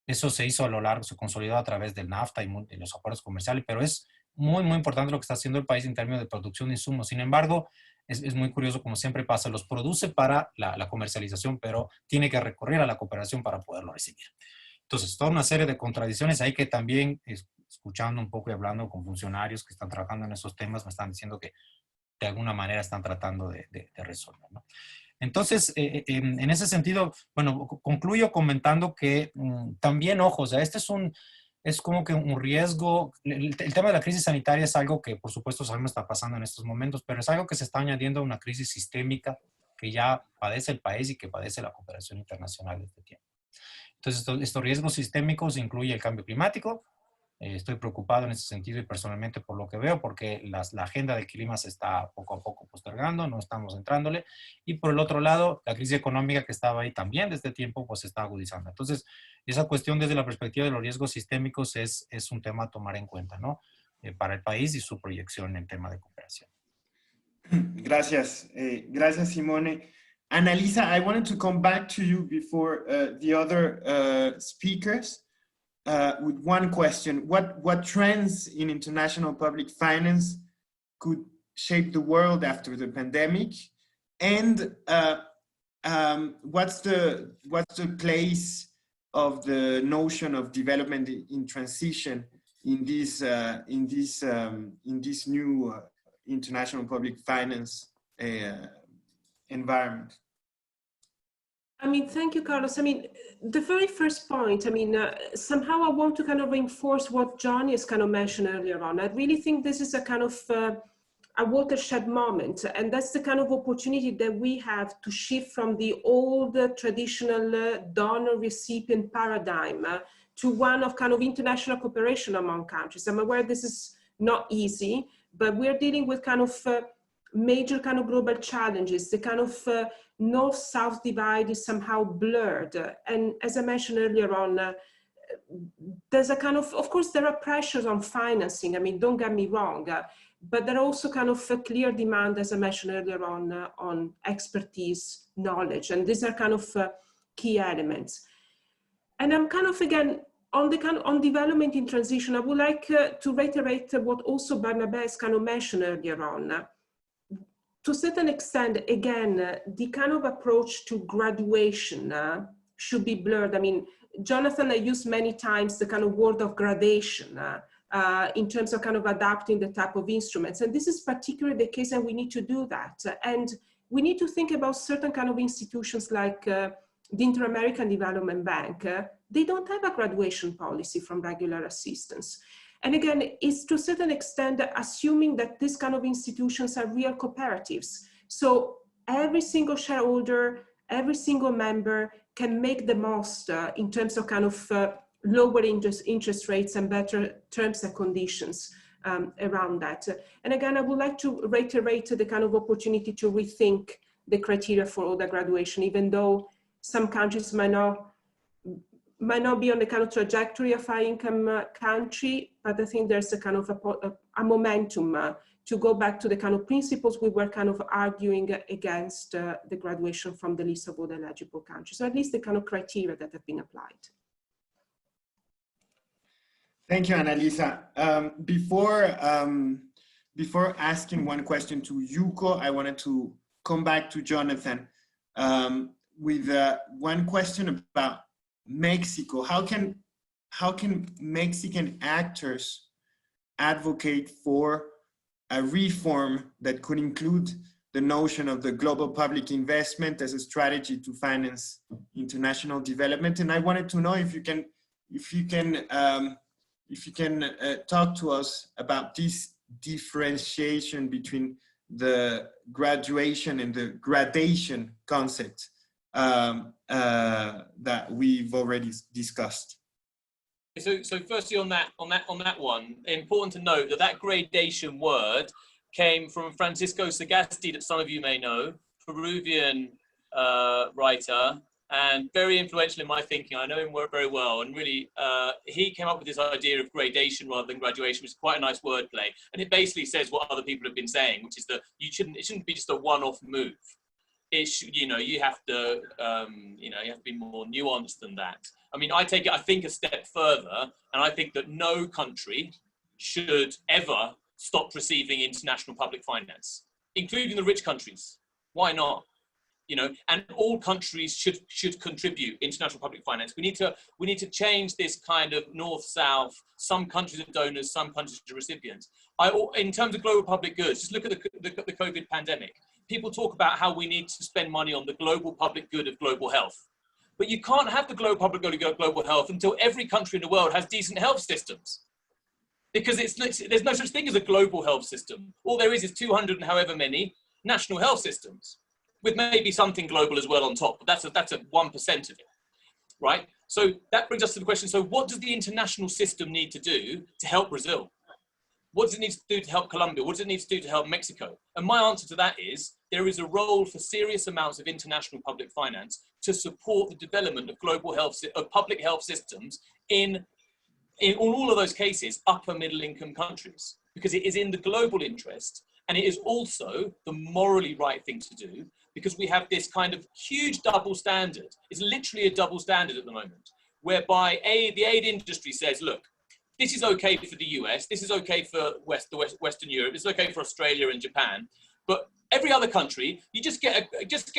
Eso se hizo a lo largo, se consolidó a través del NAFTA y de los acuerdos comerciales, pero es muy, muy importante lo que está haciendo el país en términos de producción de insumos. Sin embargo, es muy curioso, como siempre pasa, los produce para la comercialización, pero tiene que recurrir a la cooperación para poderlo recibir. Entonces, toda una serie de contradicciones ahí que también escuchando un poco y hablando con funcionarios que están trabajando en esos temas, me están diciendo que de alguna manera están tratando de resolver, ¿no? Entonces, en ese sentido, bueno, concluyo comentando que también, ojo, o sea, es como que un riesgo. El tema de la crisis sanitaria es algo que, por supuesto, sabemos está pasando en estos momentos, pero es algo que se está añadiendo a una crisis sistémica que ya padece el país y que padece la cooperación internacional desde tiempo. Entonces, estos riesgos sistémicos incluyen el cambio climático. Estoy preocupado en ese sentido y personalmente por lo que veo, porque la agenda del clima se está poco a poco postergando, no estamos entrándole. Y por el otro lado, la crisis económica que estaba ahí también desde tiempo, pues se está agudizando. Entonces, esa cuestión desde la perspectiva de los riesgos sistémicos es un tema a tomar en cuenta, ¿no? Para el país y su proyección en tema de cooperación. Gracias. Gracias, Simone. Annalisa, I wanted to come back to you before the other speakers. With one question, what trends in international public finance could shape the world after the pandemic, and what's the place of the notion of development in transition in this new international public finance environment? I mean, thank you, Carlos. I mean, the very first point, I mean, somehow I want to kind of reinforce what Johnny has kind of mentioned earlier on. I really think this is a kind of a watershed moment, and that's the kind of opportunity that we have to shift from the old traditional donor-recipient paradigm to one of kind of international cooperation among countries. I'm aware this is not easy, but we're dealing with kind of major kind of global challenges. The kind of north-south divide is somehow blurred. And as I mentioned earlier on, there's a kind of course, there are pressures on financing. I mean, don't get me wrong, but there are also kind of a clear demand, as I mentioned earlier on expertise, knowledge, and these are kind of key elements. And I'm kind of, again, on development in transition, I would like to reiterate what also Barnabé kind of mentioned earlier on. To a certain extent, again, the kind of approach to graduation should be blurred. I mean, Jonathan, I used many times the kind of word of gradation in terms of kind of adapting the type of instruments. And this is particularly the case, and we need to do that. And we need to think about certain kind of institutions like the Inter-American Development Bank. They don't have a graduation policy from regular assistance. And again, it's to a certain extent assuming that these kind of institutions are real cooperatives. So every single shareholder, every single member can make the most in terms of kind of lower interest rates and better terms and conditions around that. And again, I would like to reiterate the kind of opportunity to rethink the criteria for all the graduation, even though some countries might not be on the kind of trajectory of high income country, but I think there's a kind of a momentum to go back to the kind of principles we were kind of arguing against the graduation from the list of all eligible countries, or at least the kind of criteria that have been applied. Thank you, Annalisa. Before asking one question to Yuko, I wanted to come back to Jonathan with one question about Mexico. How can Mexican actors advocate for a reform that could include the notion of the global public investment as a strategy to finance international development? And I wanted to know if you can talk to us about this differentiation between the graduation and the gradation concept that we've already discussed. So firstly on that one, important to note that gradation word came from Francisco Sagasti, that some of you may know, Peruvian writer, and very influential in my thinking. I know him very well, and really he came up with this idea of gradation rather than graduation, which is quite a nice wordplay. And it basically says what other people have been saying, which is that it shouldn't be just a one-off move. It should, you have to be more nuanced than that. I mean, I think a step further, and I think that no country should ever stop receiving international public finance, including the rich countries. Why not? you know, and all countries should contribute international public finance. We need to change this kind of north-south. Some countries are donors, some countries are recipients. In terms of global public goods, just look at the COVID pandemic. People talk about how we need to spend money on the global public good of global health. But you can't have the global public good of global health until every country in the world has decent health systems. Because there's no such thing as a global health system. All there is 200 and however many national health systems, with maybe something global as well on top. But that's a 1% of it, right? So that brings us to the question, so what does the international system need to do to help Brazil? What does it need to do to help Colombia? What does it need to do to help Mexico? And my answer to that is, there is a role for serious amounts of international public finance to support the development of global health, of public health systems in all of those cases, upper middle income countries, because it is in the global interest, and it is also the morally right thing to do, because we have this kind of huge double standard. It's literally a double standard at the moment, whereby the aid industry says, look, this is okay for the US, this is okay for Western Europe, this is okay for Australia and Japan, but every other country, you just get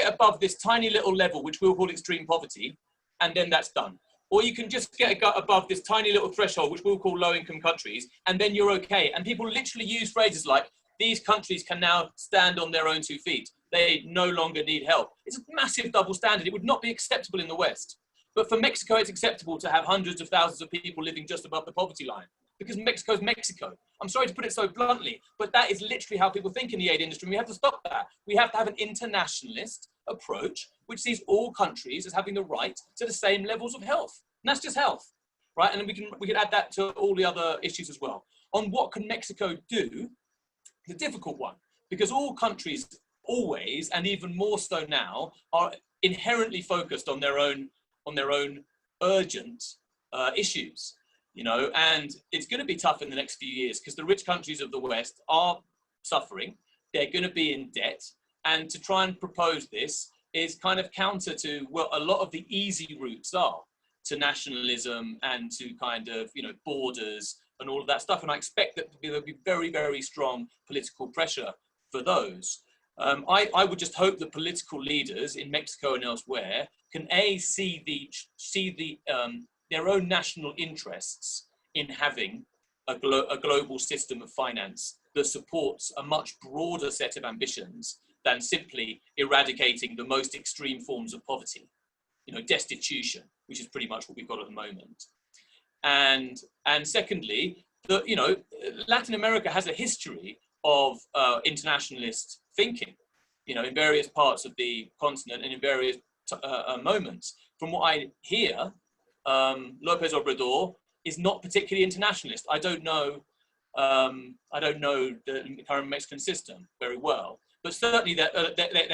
above this tiny little level, which we'll call extreme poverty, and then that's done. Or you can just get above this tiny little threshold, which we'll call low-income countries, and then you're okay. And people literally use phrases like, these countries can now stand on their own 2 feet. They no longer need help. It's a massive double standard. It would not be acceptable in the West. But for Mexico, it's acceptable to have hundreds of thousands of people living just above the poverty line, because Mexico's Mexico. I'm sorry to put it so bluntly, but that is literally how people think in the aid industry. And we have to stop that. We have to have an internationalist approach, which sees all countries as having the right to the same levels of health. And that's just health, right? And then we can add that to all the other issues as well. On what can Mexico do, the difficult one, because all countries always, and even more so now, are inherently focused on their own urgent issues, you know, and it's going to be tough in the next few years because the rich countries of the West are suffering. They're going to be in debt, and to try and propose this is kind of counter to what a lot of the easy routes are to nationalism and to kind of, you know, borders and all of that stuff. And I expect that there'll be very, very strong political pressure for those. I would just hope that political leaders in Mexico and elsewhere can see their own national interests in having a global system of finance that supports a much broader set of ambitions than simply eradicating the most extreme forms of poverty, you know, destitution, which is pretty much what we've got at the moment. And secondly, you know, Latin America has a history of internationalist thinking, you know, in various parts of the continent and in various moments. From what I hear, López Obrador is not particularly internationalist. I don't know the current Mexican system very well, but certainly there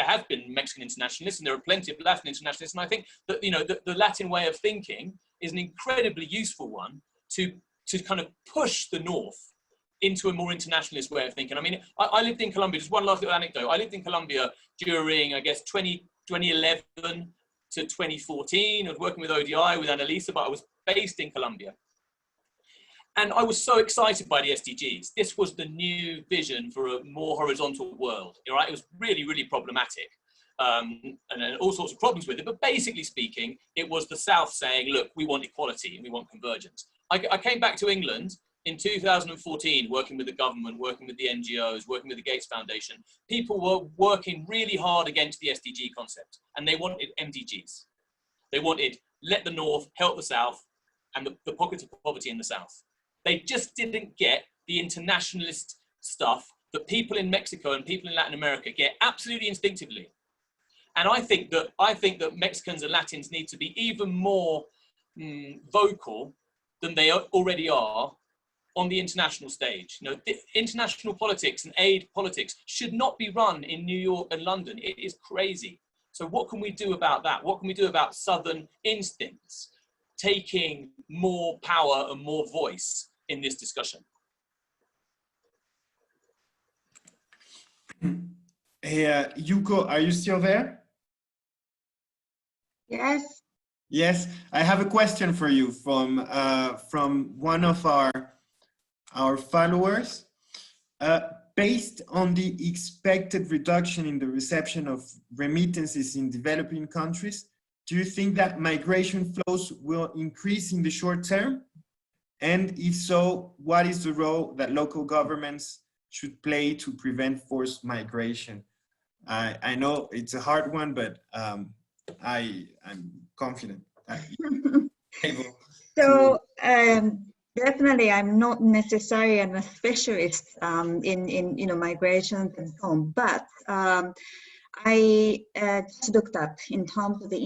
have been Mexican internationalists, and there are plenty of Latin internationalists. And I think that, you know, the Latin way of thinking is an incredibly useful one to kind of push the North into a more internationalist way of thinking. I mean, I lived in Colombia, just one last little anecdote. I lived in Colombia during, I guess, 2011 to 2014. I was working with ODI, with Annalisa, but I was based in Colombia. And I was so excited by the SDGs. This was the new vision for a more horizontal world, right? It was really, really problematic. And all sorts of problems with it. But basically speaking, it was the South saying, look, we want equality and we want convergence. I came back to England in 2014, working with the government, working with the NGOs, working with the Gates Foundation. People were working really hard against the SDG concept, and they wanted MDGs. They wanted let the North help the South and the pockets of poverty in the South. They just didn't get the internationalist stuff that people in Mexico and people in Latin America get absolutely instinctively. And I think that Mexicans and Latins need to be even more vocal than they already are on the international stage. You know, the international politics and aid politics should not be run in New York and London. It is crazy. So what can we do about that? What can we do about Southern instincts taking more power and more voice in this discussion? Hey, Yuko, are you still there? Yes. Yes, I have a question for you from one of our followers. based on the expected reduction in the reception of remittances in developing countries, do you think that migration flows will increase in the short term? And if so, what is the role that local governments should play to prevent forced migration? I know it's a hard one, but I'm confident. So definitely, I'm not necessarily a specialist in migrations and so on, but I just looked up in terms of the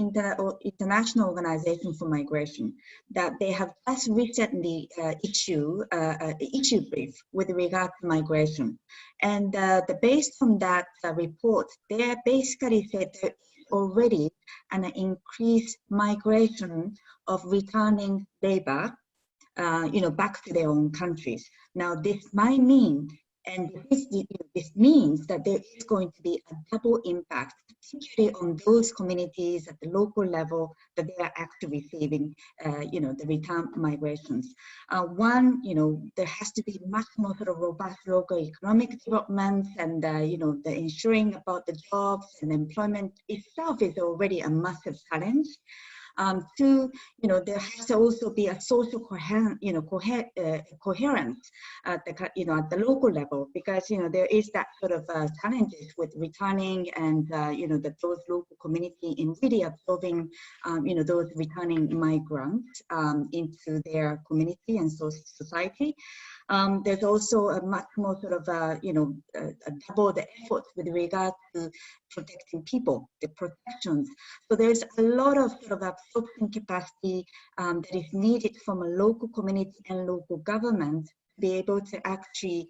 International Organization for Migration that they have just recently issued an issue brief with regard to migration, and based on that report, they basically said that already an increased migration of returning labor, back to their own countries. Now, this might mean, and this means that there is going to be a double impact, particularly on those communities at the local level that they are actually receiving, the return migrations. One, there has to be much more sort of robust local economic development, and the ensuring about the jobs and employment itself is already a massive challenge. Two, there has to also be a social coherence at the local level, because there is that sort of challenges with returning and those local community in really absorbing those returning migrants into their community and society. There's also a much more sort of double the effort with regard to protecting people, the protections. So there's a lot of sort of absorption capacity that is needed from a local community and local government to be able to actually,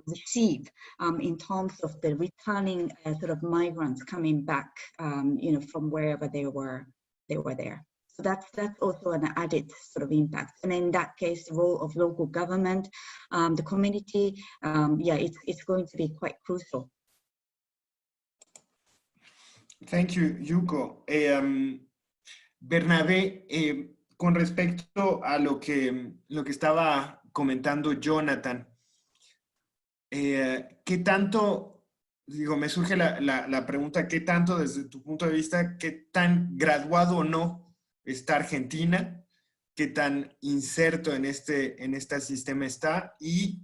receive in terms of the returning sort of migrants coming back, from wherever they were there. So that's also an added sort of impact. And in that case, the role of local government, the community, it's going to be quite crucial. Thank you, Yuko. Bernabé, con respecto a lo que estaba comentando Jonathan, ¿qué tanto, me surge la pregunta, qué tanto desde tu punto de vista, qué tan graduado o no está Argentina, qué tan inserto en este sistema está, y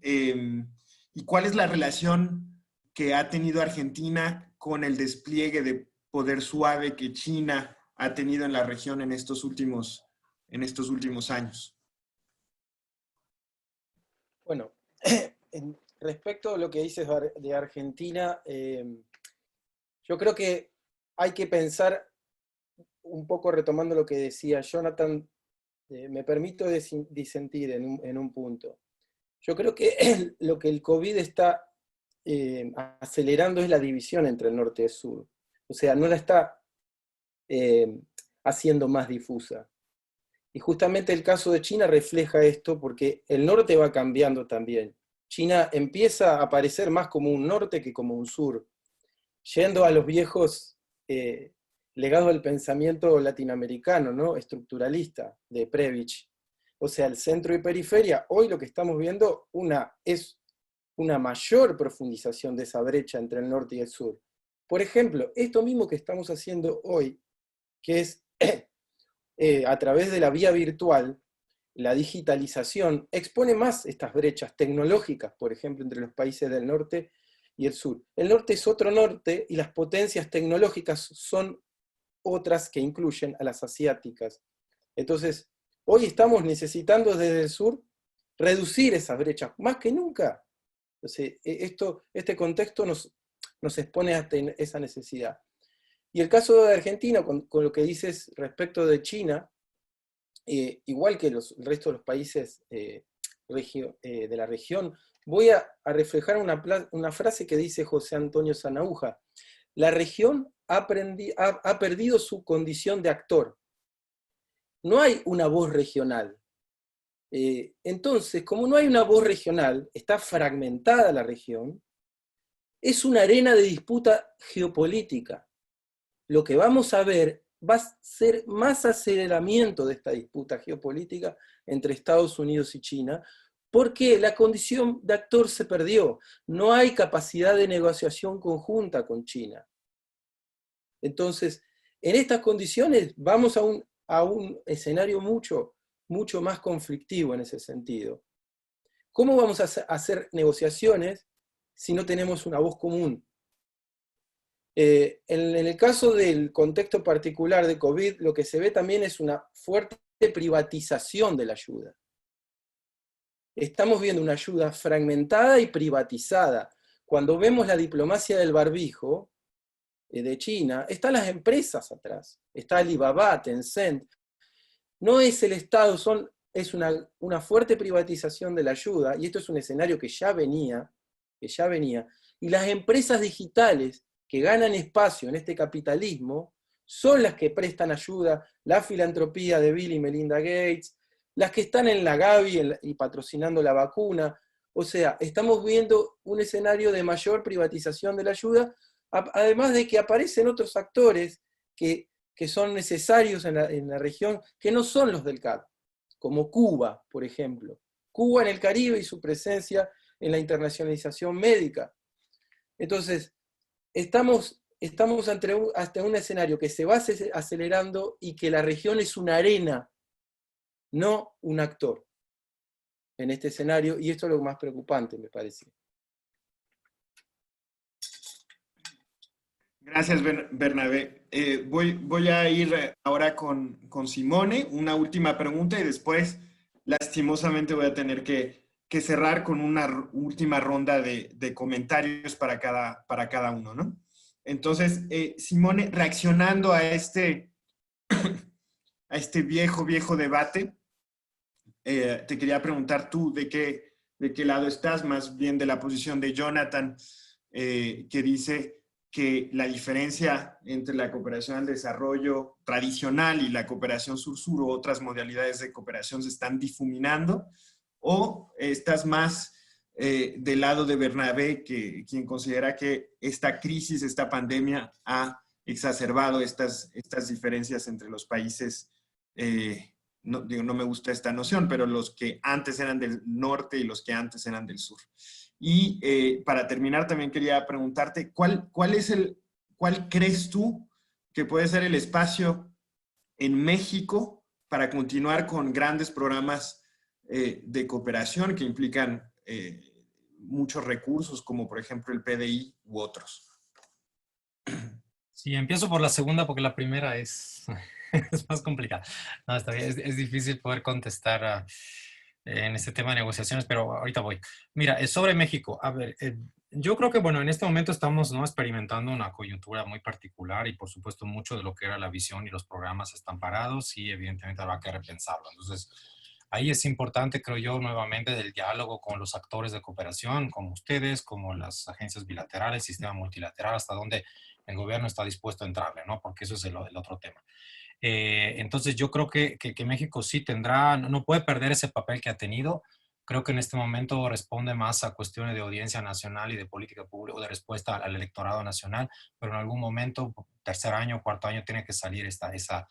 cuál es la relación que ha tenido Argentina con el despliegue de poder suave que China ha tenido en la región en estos últimos años. Bueno, respecto a lo que dices de Argentina, yo creo que hay que pensar, un poco retomando lo que decía Jonathan, me permito disentir en un punto. Yo creo que lo que el COVID está acelerando es la división entre el norte y el sur. O sea, no la está haciendo más difusa. Y justamente el caso de China refleja esto, porque el norte va cambiando también. China empieza a aparecer más como un norte que como un sur, yendo a los viejos legados del pensamiento latinoamericano, ¿no? Estructuralista, de Prebisch. O sea, el centro y periferia, hoy lo que estamos viendo es una mayor profundización de esa brecha entre el norte y el sur. Por ejemplo, esto mismo que estamos haciendo hoy, que es a través de la vía virtual, la digitalización, expone más estas brechas tecnológicas, por ejemplo, entre los países del norte y el sur. El norte es otro norte y las potencias tecnológicas son otras que incluyen a las asiáticas. Entonces, hoy estamos necesitando desde el sur reducir esas brechas, más que nunca. Entonces, este contexto nos expone a esa necesidad. Y el caso de Argentina, con lo que dices respecto de China, igual que el resto de los países de la región, voy a reflejar una frase que dice José Antonio Sanahúja. La región ha perdido su condición de actor. No hay una voz regional. Entonces, como no hay una voz regional, está fragmentada la región, es una arena de disputa geopolítica. Lo que vamos a ver va a ser más aceleramiento de esta disputa geopolítica entre Estados Unidos y China, Porque la condición de actor se perdió. No hay capacidad de negociación conjunta con China. Entonces, en estas condiciones vamos a un escenario mucho más conflictivo en ese sentido. ¿Cómo vamos a hacer negociaciones si no tenemos una voz común? En el caso del contexto particular de COVID, lo que se ve también es una fuerte privatización de la ayuda. Estamos viendo una ayuda fragmentada y privatizada. Cuando vemos la diplomacia del barbijo de China, están las empresas atrás. Está Alibaba, Tencent. No es el Estado, es una fuerte privatización de la ayuda, y esto es un escenario que ya venía, y las empresas digitales que ganan espacio en este capitalismo son las que prestan ayuda, la filantropía de Bill y Melinda Gates, las que están en la Gavi y patrocinando la vacuna. O sea, estamos viendo un escenario de mayor privatización de la ayuda, además de que aparecen otros actores que son necesarios en la región, que no son los del CAD, como Cuba, por ejemplo. Cuba en el Caribe y su presencia en la internacionalización médica. Entonces, estamos ante un escenario que se va acelerando y que la región es una arena, no un actor en este escenario, y esto es lo más preocupante, me parece. Gracias, Bernabé. Voy a ir ahora con Simone, una última pregunta, y después, lastimosamente, voy a tener que cerrar con una última ronda de comentarios para cada uno, ¿no? Entonces, Simone, reaccionando a este viejo debate, te quería preguntar tú de qué lado estás, más bien de la posición de Jonathan, que dice que la diferencia entre la cooperación al desarrollo tradicional y la cooperación sur-sur u otras modalidades de cooperación se están difuminando, o estás más del lado de Bernabé, quien considera que esta crisis, esta pandemia ha exacerbado estas diferencias entre los países. No me gusta esta noción, pero los que antes eran del norte y los que antes eran del sur. Y para terminar, también quería preguntarte, ¿cuál crees tú que puede ser el espacio en México para continuar con grandes programas de cooperación que implican muchos recursos, como por ejemplo el PDI u otros? Sí, empiezo por la segunda porque la primera es, es más complicada. No, está bien, es difícil poder contestar en este tema de negociaciones, pero ahorita voy. Mira, sobre México, a ver, yo creo que, bueno, en este momento estamos, ¿no?, experimentando una coyuntura muy particular y, por supuesto, mucho de lo que era la visión y los programas están parados y, evidentemente, habrá que repensarlo. Entonces, ahí es importante, creo yo, nuevamente, del diálogo con los actores de cooperación, como ustedes, como las agencias bilaterales, sistema multilateral, hasta donde el gobierno está dispuesto a entrarle, ¿no? Porque eso es el otro tema. Entonces yo creo que México sí tendrá, no puede perder ese papel que ha tenido. Creo que en este momento responde más a cuestiones de audiencia nacional y de política pública o de respuesta al electorado nacional, pero en algún momento, tercer año, cuarto año, tiene que salir esa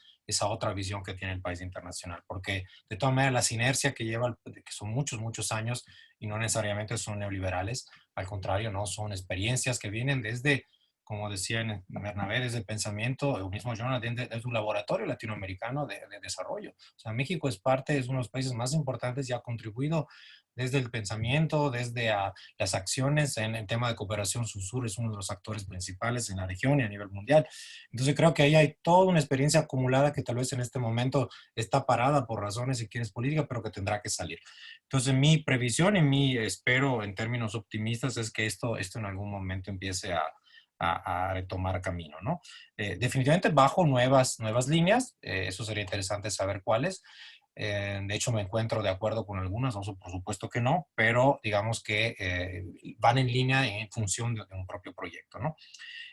otra visión que tiene el país internacional, porque de todas maneras las inercias que lleva, que son muchos años y no necesariamente son neoliberales, al contrario, no, son experiencias que vienen desde, como decía Bernabé, desde el pensamiento, el mismo Jonathan, es un laboratorio latinoamericano de desarrollo. O sea, México es uno de los países más importantes y ha contribuido desde el pensamiento, desde las acciones en el tema de cooperación sur-sur, es uno de los actores principales en la región y a nivel mundial. Entonces creo que ahí hay toda una experiencia acumulada que tal vez en este momento está parada por razones, si quieres, políticas, pero que tendrá que salir. Entonces mi previsión y mi espero en términos optimistas es que esto en algún momento empiece a retomar camino, ¿no? Definitivamente bajo nuevas líneas, eso sería interesante saber cuáles. De hecho, me encuentro de acuerdo con algunas, no, por supuesto que no, pero digamos que van en línea en función de un propio proyecto, ¿no?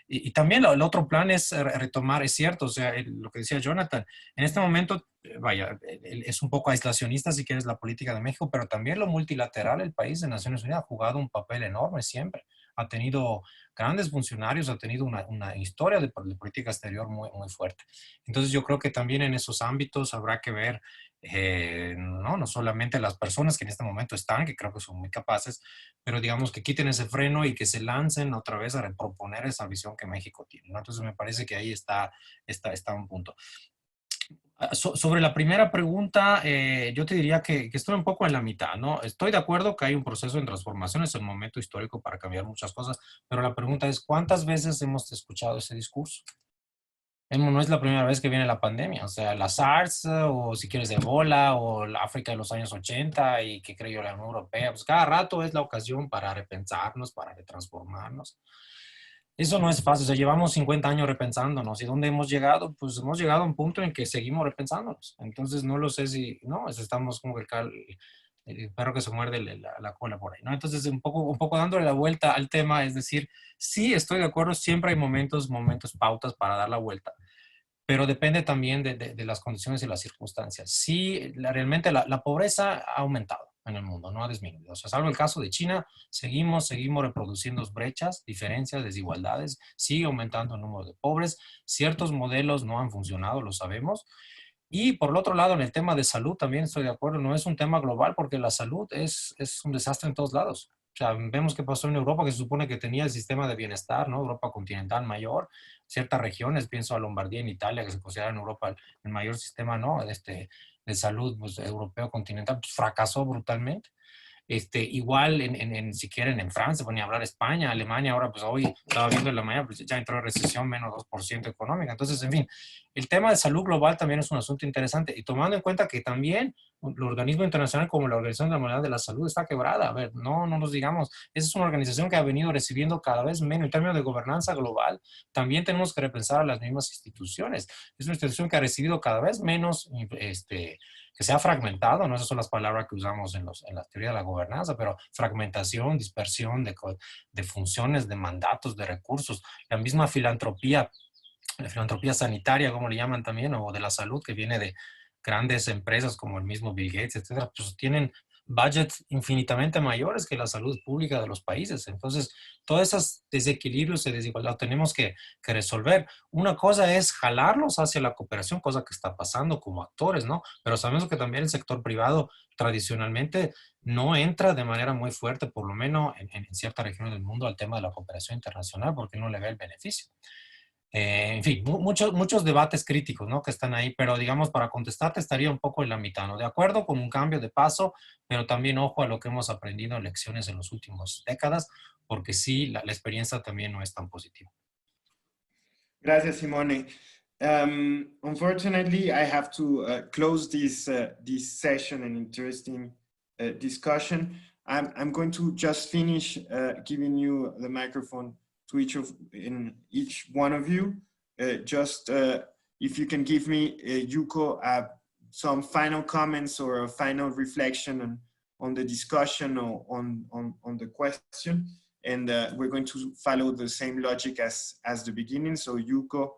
Y también el otro plan es retomar, es cierto, o sea, lo que decía Jonathan, en este momento, vaya, es un poco aislacionista si quieres la política de México, pero también lo multilateral, el país de Naciones Unidas ha jugado un papel enorme siempre, ha tenido grandes funcionarios, ha tenido una historia de política exterior muy fuerte. Entonces yo creo que también en esos ámbitos habrá que ver no solamente las personas que en este momento están, que creo que son muy capaces, pero digamos que quiten ese freno y que se lancen otra vez a reproponer esa visión que México tiene, ¿no? Entonces me parece que ahí está un punto. Sobre la primera pregunta, yo te diría que estoy un poco en la mitad, ¿no? Estoy de acuerdo que hay un proceso de transformación, es el momento histórico para cambiar muchas cosas, pero la pregunta es, ¿cuántas veces hemos escuchado ese discurso? No es la primera vez que viene la pandemia, o sea, la SARS, o si quieres Ebola, o la África de los años 80, y que creyó la Unión Europea, pues cada rato es la ocasión para repensarnos, para retransformarnos. Eso no es fácil, o sea, llevamos 50 años repensándonos, ¿y dónde hemos llegado? Pues hemos llegado a un punto en que seguimos repensándonos, entonces no lo sé si, no, estamos como el perro que se muerde la cola por ahí, ¿no? Entonces un poco dándole la vuelta al tema, es decir, sí, estoy de acuerdo, siempre hay momentos, pautas para dar la vuelta, pero depende también de las condiciones y las circunstancias. Sí, realmente la pobreza ha aumentado en el mundo, no ha disminuido. O sea, salvo el caso de China, seguimos reproduciendo brechas, diferencias, desigualdades, sigue aumentando el número de pobres, ciertos modelos no han funcionado, lo sabemos. Y por el otro lado, en el tema de salud también estoy de acuerdo, no es un tema global porque la salud es un desastre en todos lados. O sea, vemos qué pasó en Europa, que se supone que tenía el sistema de bienestar, ¿no? Europa continental mayor, ciertas regiones, pienso a Lombardía en Italia, que se considera en Europa el mayor sistema, ¿no? De salud pues, europeo continental, pues, fracasó brutalmente. Igual si quieren en Francia, ponía a hablar España, Alemania, ahora pues hoy estaba viendo en la mañana, pues ya entró en recesión, menos 2% económica. Entonces, en fin, el tema de salud global también es un asunto interesante y tomando en cuenta que también el organismo internacional como la Organización Mundial de la Salud está quebrada. A ver, no nos digamos, esa es una organización que ha venido recibiendo cada vez menos en términos de gobernanza global. También tenemos que repensar a las mismas instituciones. Es una institución que ha recibido cada vez menos, que se ha fragmentado, ¿no? Esas son las palabras que usamos en la teoría de la gobernanza, pero fragmentación, dispersión de funciones, de mandatos, de recursos, la misma filantropía, la filantropía sanitaria, como le llaman también, o de la salud, que viene de grandes empresas como el mismo Bill Gates, etcétera, pues tienen budgets infinitamente mayores que la salud pública de los países. Entonces, todos esos desequilibrios y desigualdad tenemos que resolver. Una cosa es jalarlos hacia la cooperación, cosa que está pasando como actores, ¿no? Pero sabemos que también el sector privado tradicionalmente no entra de manera muy fuerte, por lo menos en ciertas regiones del mundo, al tema de la cooperación internacional, porque no le ve el beneficio. En fin, muchos debates críticos, ¿no? Que están ahí, pero digamos, para contestarte estaría un poco en la mitad, ¿no? De acuerdo con un cambio de paso, pero también ojo a lo que hemos aprendido en lecciones en las últimas décadas, porque sí, la experiencia también no es tan positiva. Gracias, Simone. Unfortunately, I have to close this session and interesting discussion. I'm going to just finish giving you the microphone to each one of you. If you can give me, Yuko, some final comments or a final reflection on the discussion or on the question. And we're going to follow the same logic as the beginning. So Yuko,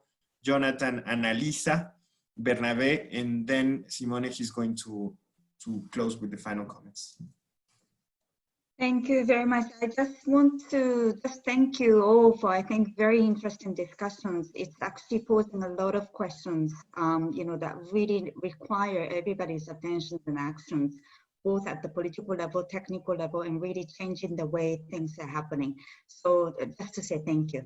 Jonathan, and Alisa, Bernabé, and then Simone is going to close with the final comments. Thank you very much. I just want to thank you all for, I think, very interesting discussions. It's actually posing a lot of questions, that really require everybody's attention and actions, both at the political level, technical level, and really changing the way things are happening. So just to say thank you.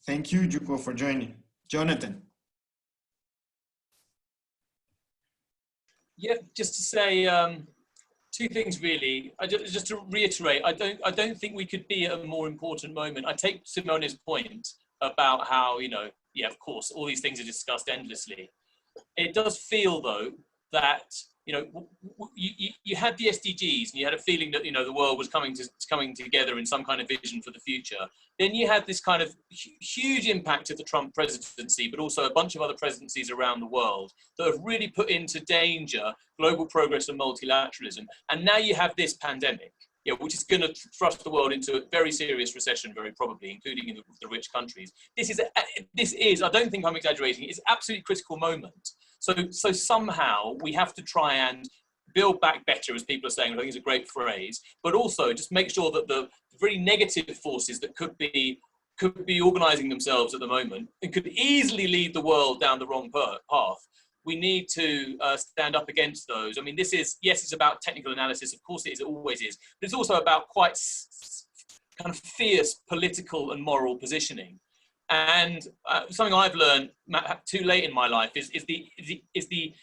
Thank you, Yuko, for joining. Jonathan. Yeah, just to say two things really. Just to reiterate, I don't think we could be at a more important moment. I take Simone's point about how, of course, all these things are discussed endlessly. It does feel though that you had the SDGs and you had a feeling that the world was coming together in some kind of vision for the future. Then you had this kind of huge impact of the Trump presidency, but also a bunch of other presidencies around the world that have really put into danger global progress and multilateralism. And now you have this pandemic, which is going to thrust the world into a very serious recession, very probably, including in the rich countries. This is, I don't think I'm exaggerating, it's an absolutely critical moment. So somehow we have to try and build back better, as people are saying. I think it's a great phrase, but also just make sure that the very negative forces that could be could be organizing themselves at the moment and could easily lead the world down the wrong path. We need to stand up against those. I mean, this is, yes, it's about technical analysis. Of course it is, it always is. But it's also about quite kind of fierce political and moral positioning. And something I've learned too late in my life is the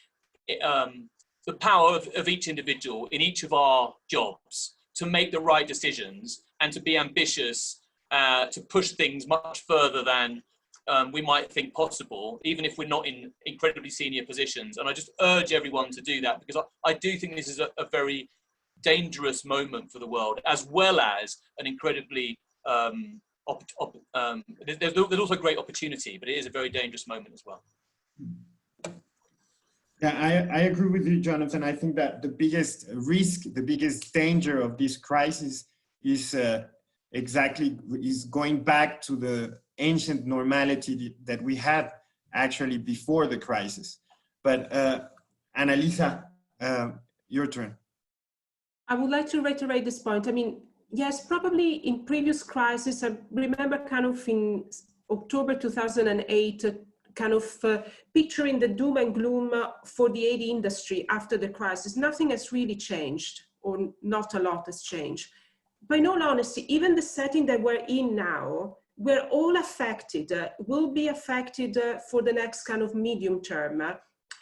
power of each individual in each of our jobs to make the right decisions and to be ambitious, to push things much further than we might think possible, even if we're not in incredibly senior positions. And I just urge everyone to do that, because I do think this is a very dangerous moment for the world, as well as an incredibly, there's also great opportunity, but it is a very dangerous moment as well. Yeah, I agree with you, Jonathan. I think that the biggest risk, the biggest danger of this crisis is is going back to the ancient normality that we had actually before the crisis. But Annalisa, your turn. I would like to reiterate this point. I mean, yes, probably in previous crises, I remember kind of in October 2008, kind of picturing the doom and gloom for the AD industry after the crisis. Nothing has really changed, or not a lot has changed. But in all honesty, even the setting that we're in now, we're all affected, will be affected for the next kind of medium term.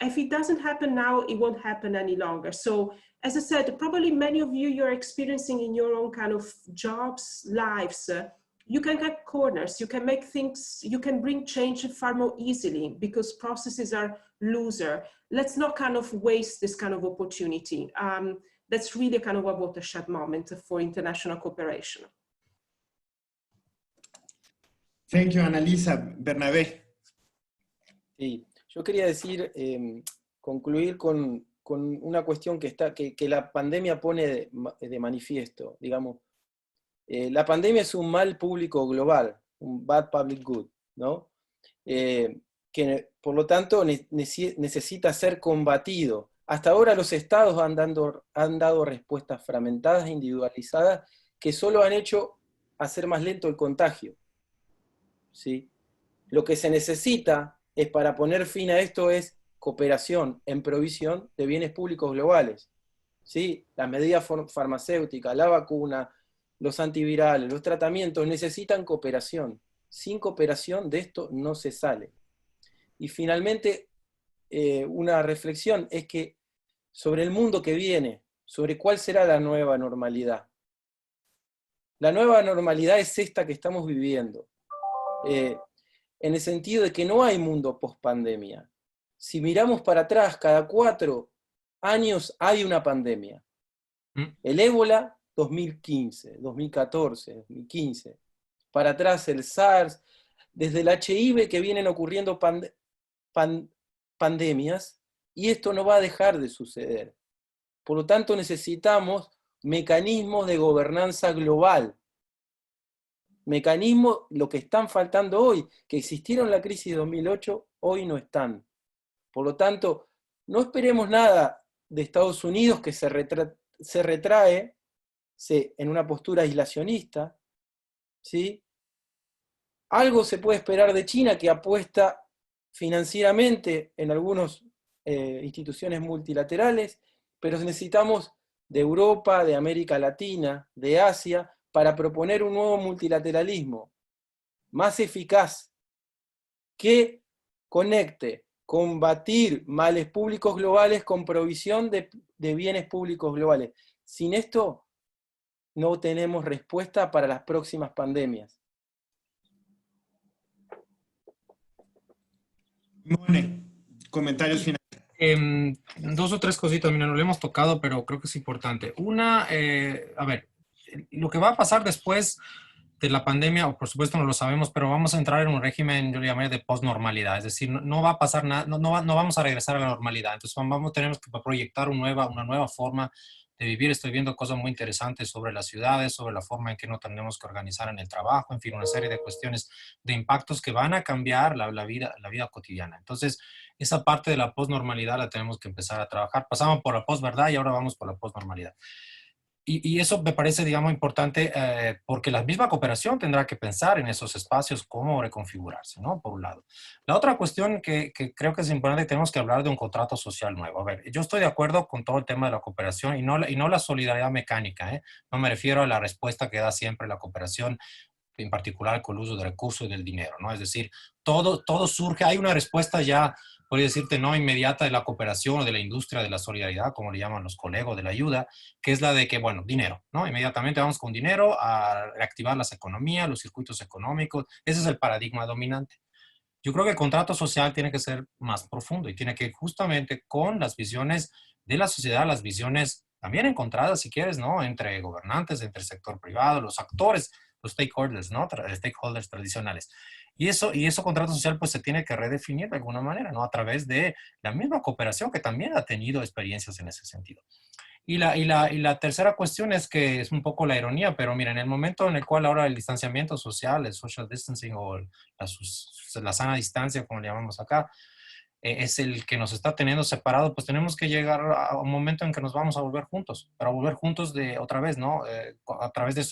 If it doesn't happen now, it won't happen any longer. So, as I said, probably many of you, you're experiencing in your own kind of jobs, lives, you can cut corners, you can make things, you can bring change far more easily because processes are looser. Let's not kind of waste this kind of opportunity. That's really kind of a watershed moment for international cooperation. Thank you, Annalisa. Bernabé. Sí, yo quería decir, concluir con una cuestión que la pandemia pone de manifiesto, digamos. La pandemia es un mal público global, un bad public good, ¿no? Que por lo tanto necesita ser combatido. Hasta ahora los estados han dado respuestas fragmentadas e individualizadas que solo han hecho hacer más lento el contagio, ¿sí? Lo que se necesita para poner fin a esto es cooperación en provisión de bienes públicos globales, ¿sí? Las medidas farmacéuticas, la vacuna, los antivirales, los tratamientos necesitan cooperación. Sin cooperación de esto no se sale. Y finalmente, una reflexión es que sobre el mundo que viene, sobre cuál será la nueva normalidad. La nueva normalidad es esta que estamos viviendo, en el sentido de que no hay mundo post-pandemia. Si miramos para atrás, cada 4 años hay una pandemia. El ébola, 2015, 2014, 2015. Para atrás el SARS, desde el HIV que vienen ocurriendo pandemias, y esto no va a dejar de suceder. Por lo tanto, necesitamos mecanismos de gobernanza global. Mecanismos, lo que están faltando hoy, que existieron en la crisis de 2008, hoy no están. Por lo tanto, no esperemos nada de Estados Unidos, que se retrae en una postura aislacionista, ¿sí? Algo se puede esperar de China, que apuesta financieramente en algunas instituciones multilaterales, pero necesitamos de Europa, de América Latina, de Asia, para proponer un nuevo multilateralismo más eficaz, que conecte combatir males públicos globales con provisión de bienes públicos globales. Sin esto, no tenemos respuesta para las próximas pandemias. Mone, comentarios finales. 2 o 3 cositas, mira, no lo hemos tocado, pero creo que es importante. Una, a ver, lo que va a pasar después de la pandemia, o por supuesto no lo sabemos, pero vamos a entrar en un régimen, yo le llamaría de post-normalidad, es decir, no va a pasar nada, no vamos a regresar a la normalidad, entonces tenemos que proyectar una nueva forma de vivir. Estoy viendo cosas muy interesantes sobre las ciudades, sobre la forma en que nos tenemos que organizar en el trabajo, en fin, una serie de cuestiones de impactos que van a cambiar la vida cotidiana. Entonces, esa parte de la post-normalidad la tenemos que empezar a trabajar. Pasamos por la post-verdad y ahora vamos por la post-normalidad. Y eso me parece, digamos, importante porque la misma cooperación tendrá que pensar en esos espacios cómo reconfigurarse, ¿no? Por un lado. La otra cuestión que creo que es importante, tenemos que hablar de un contrato social nuevo. A ver, yo estoy de acuerdo con todo el tema de la cooperación y no la solidaridad mecánica, ¿eh? No me refiero a la respuesta que da siempre la cooperación, en particular con el uso de recursos y del dinero, ¿no? Es decir, todo surge, hay una respuesta ya, podría decirte, no inmediata de la cooperación o de la industria de la solidaridad, como le llaman los colegas de la ayuda, que es la de que, bueno, dinero, ¿no? Inmediatamente vamos con dinero a reactivar las economías, los circuitos económicos, ese es el paradigma dominante. Yo creo que el contrato social tiene que ser más profundo y tiene que justamente con las visiones de la sociedad, las visiones también encontradas, si quieres, ¿no? Entre gobernantes, entre el sector privado, los actores, los stakeholders, ¿no? Stakeholders tradicionales. Y eso contrato social pues se tiene que redefinir de alguna manera, ¿no? A través de la misma cooperación que también ha tenido experiencias en ese sentido. Y la tercera cuestión es que es un poco la ironía, pero mira, en el momento en el cual ahora el distanciamiento social, el social distancing o la sana distancia, como le llamamos acá, es el que nos está teniendo separado, pues tenemos que llegar a un momento en que nos vamos a volver juntos, para volver juntos de otra vez, ¿no? A través de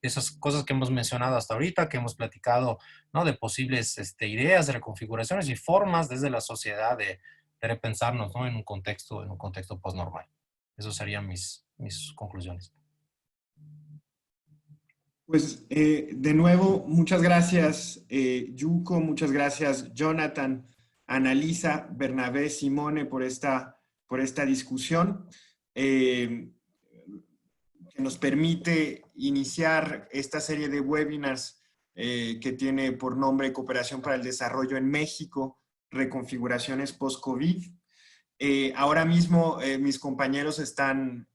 esas cosas que hemos mencionado hasta ahorita, que hemos platicado, ¿no? De posibles ideas de reconfiguraciones y formas desde la sociedad de repensarnos, ¿no? En un contexto postnormal. Esas serían mis conclusiones. Pues de nuevo, muchas gracias Yuko, muchas gracias Jonathan, Annalisa, Bernabé, Simone por esta discusión que nos permite iniciar esta serie de webinars que tiene por nombre Cooperación para el Desarrollo en México, Reconfiguraciones Post-COVID. Ahora mismo mis compañeros están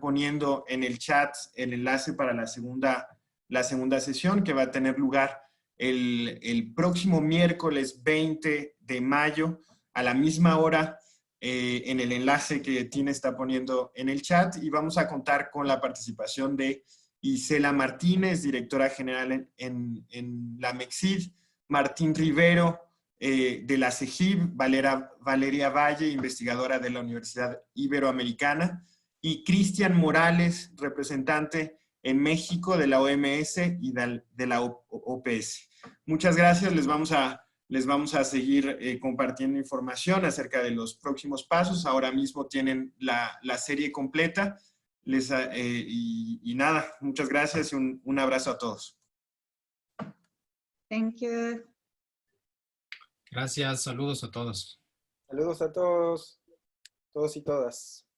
poniendo en el chat el enlace para la segunda sesión que va a tener lugar el próximo miércoles 20 de mayo a la misma hora en el enlace que Tina está poniendo en el chat, y vamos a contar con la participación de Isela Martínez, directora general en la MEXID, Martín Rivero, de la CEGIB, Valeria Valle, investigadora de la Universidad Iberoamericana, y Cristian Morales, representante en México de la OMS y de la OPS. Muchas gracias, les vamos a seguir compartiendo información acerca de los próximos pasos. Ahora mismo tienen la serie completa. Y nada, muchas gracias y un abrazo a todos. Thank you. Gracias, saludos a todos. Saludos a todos y todas.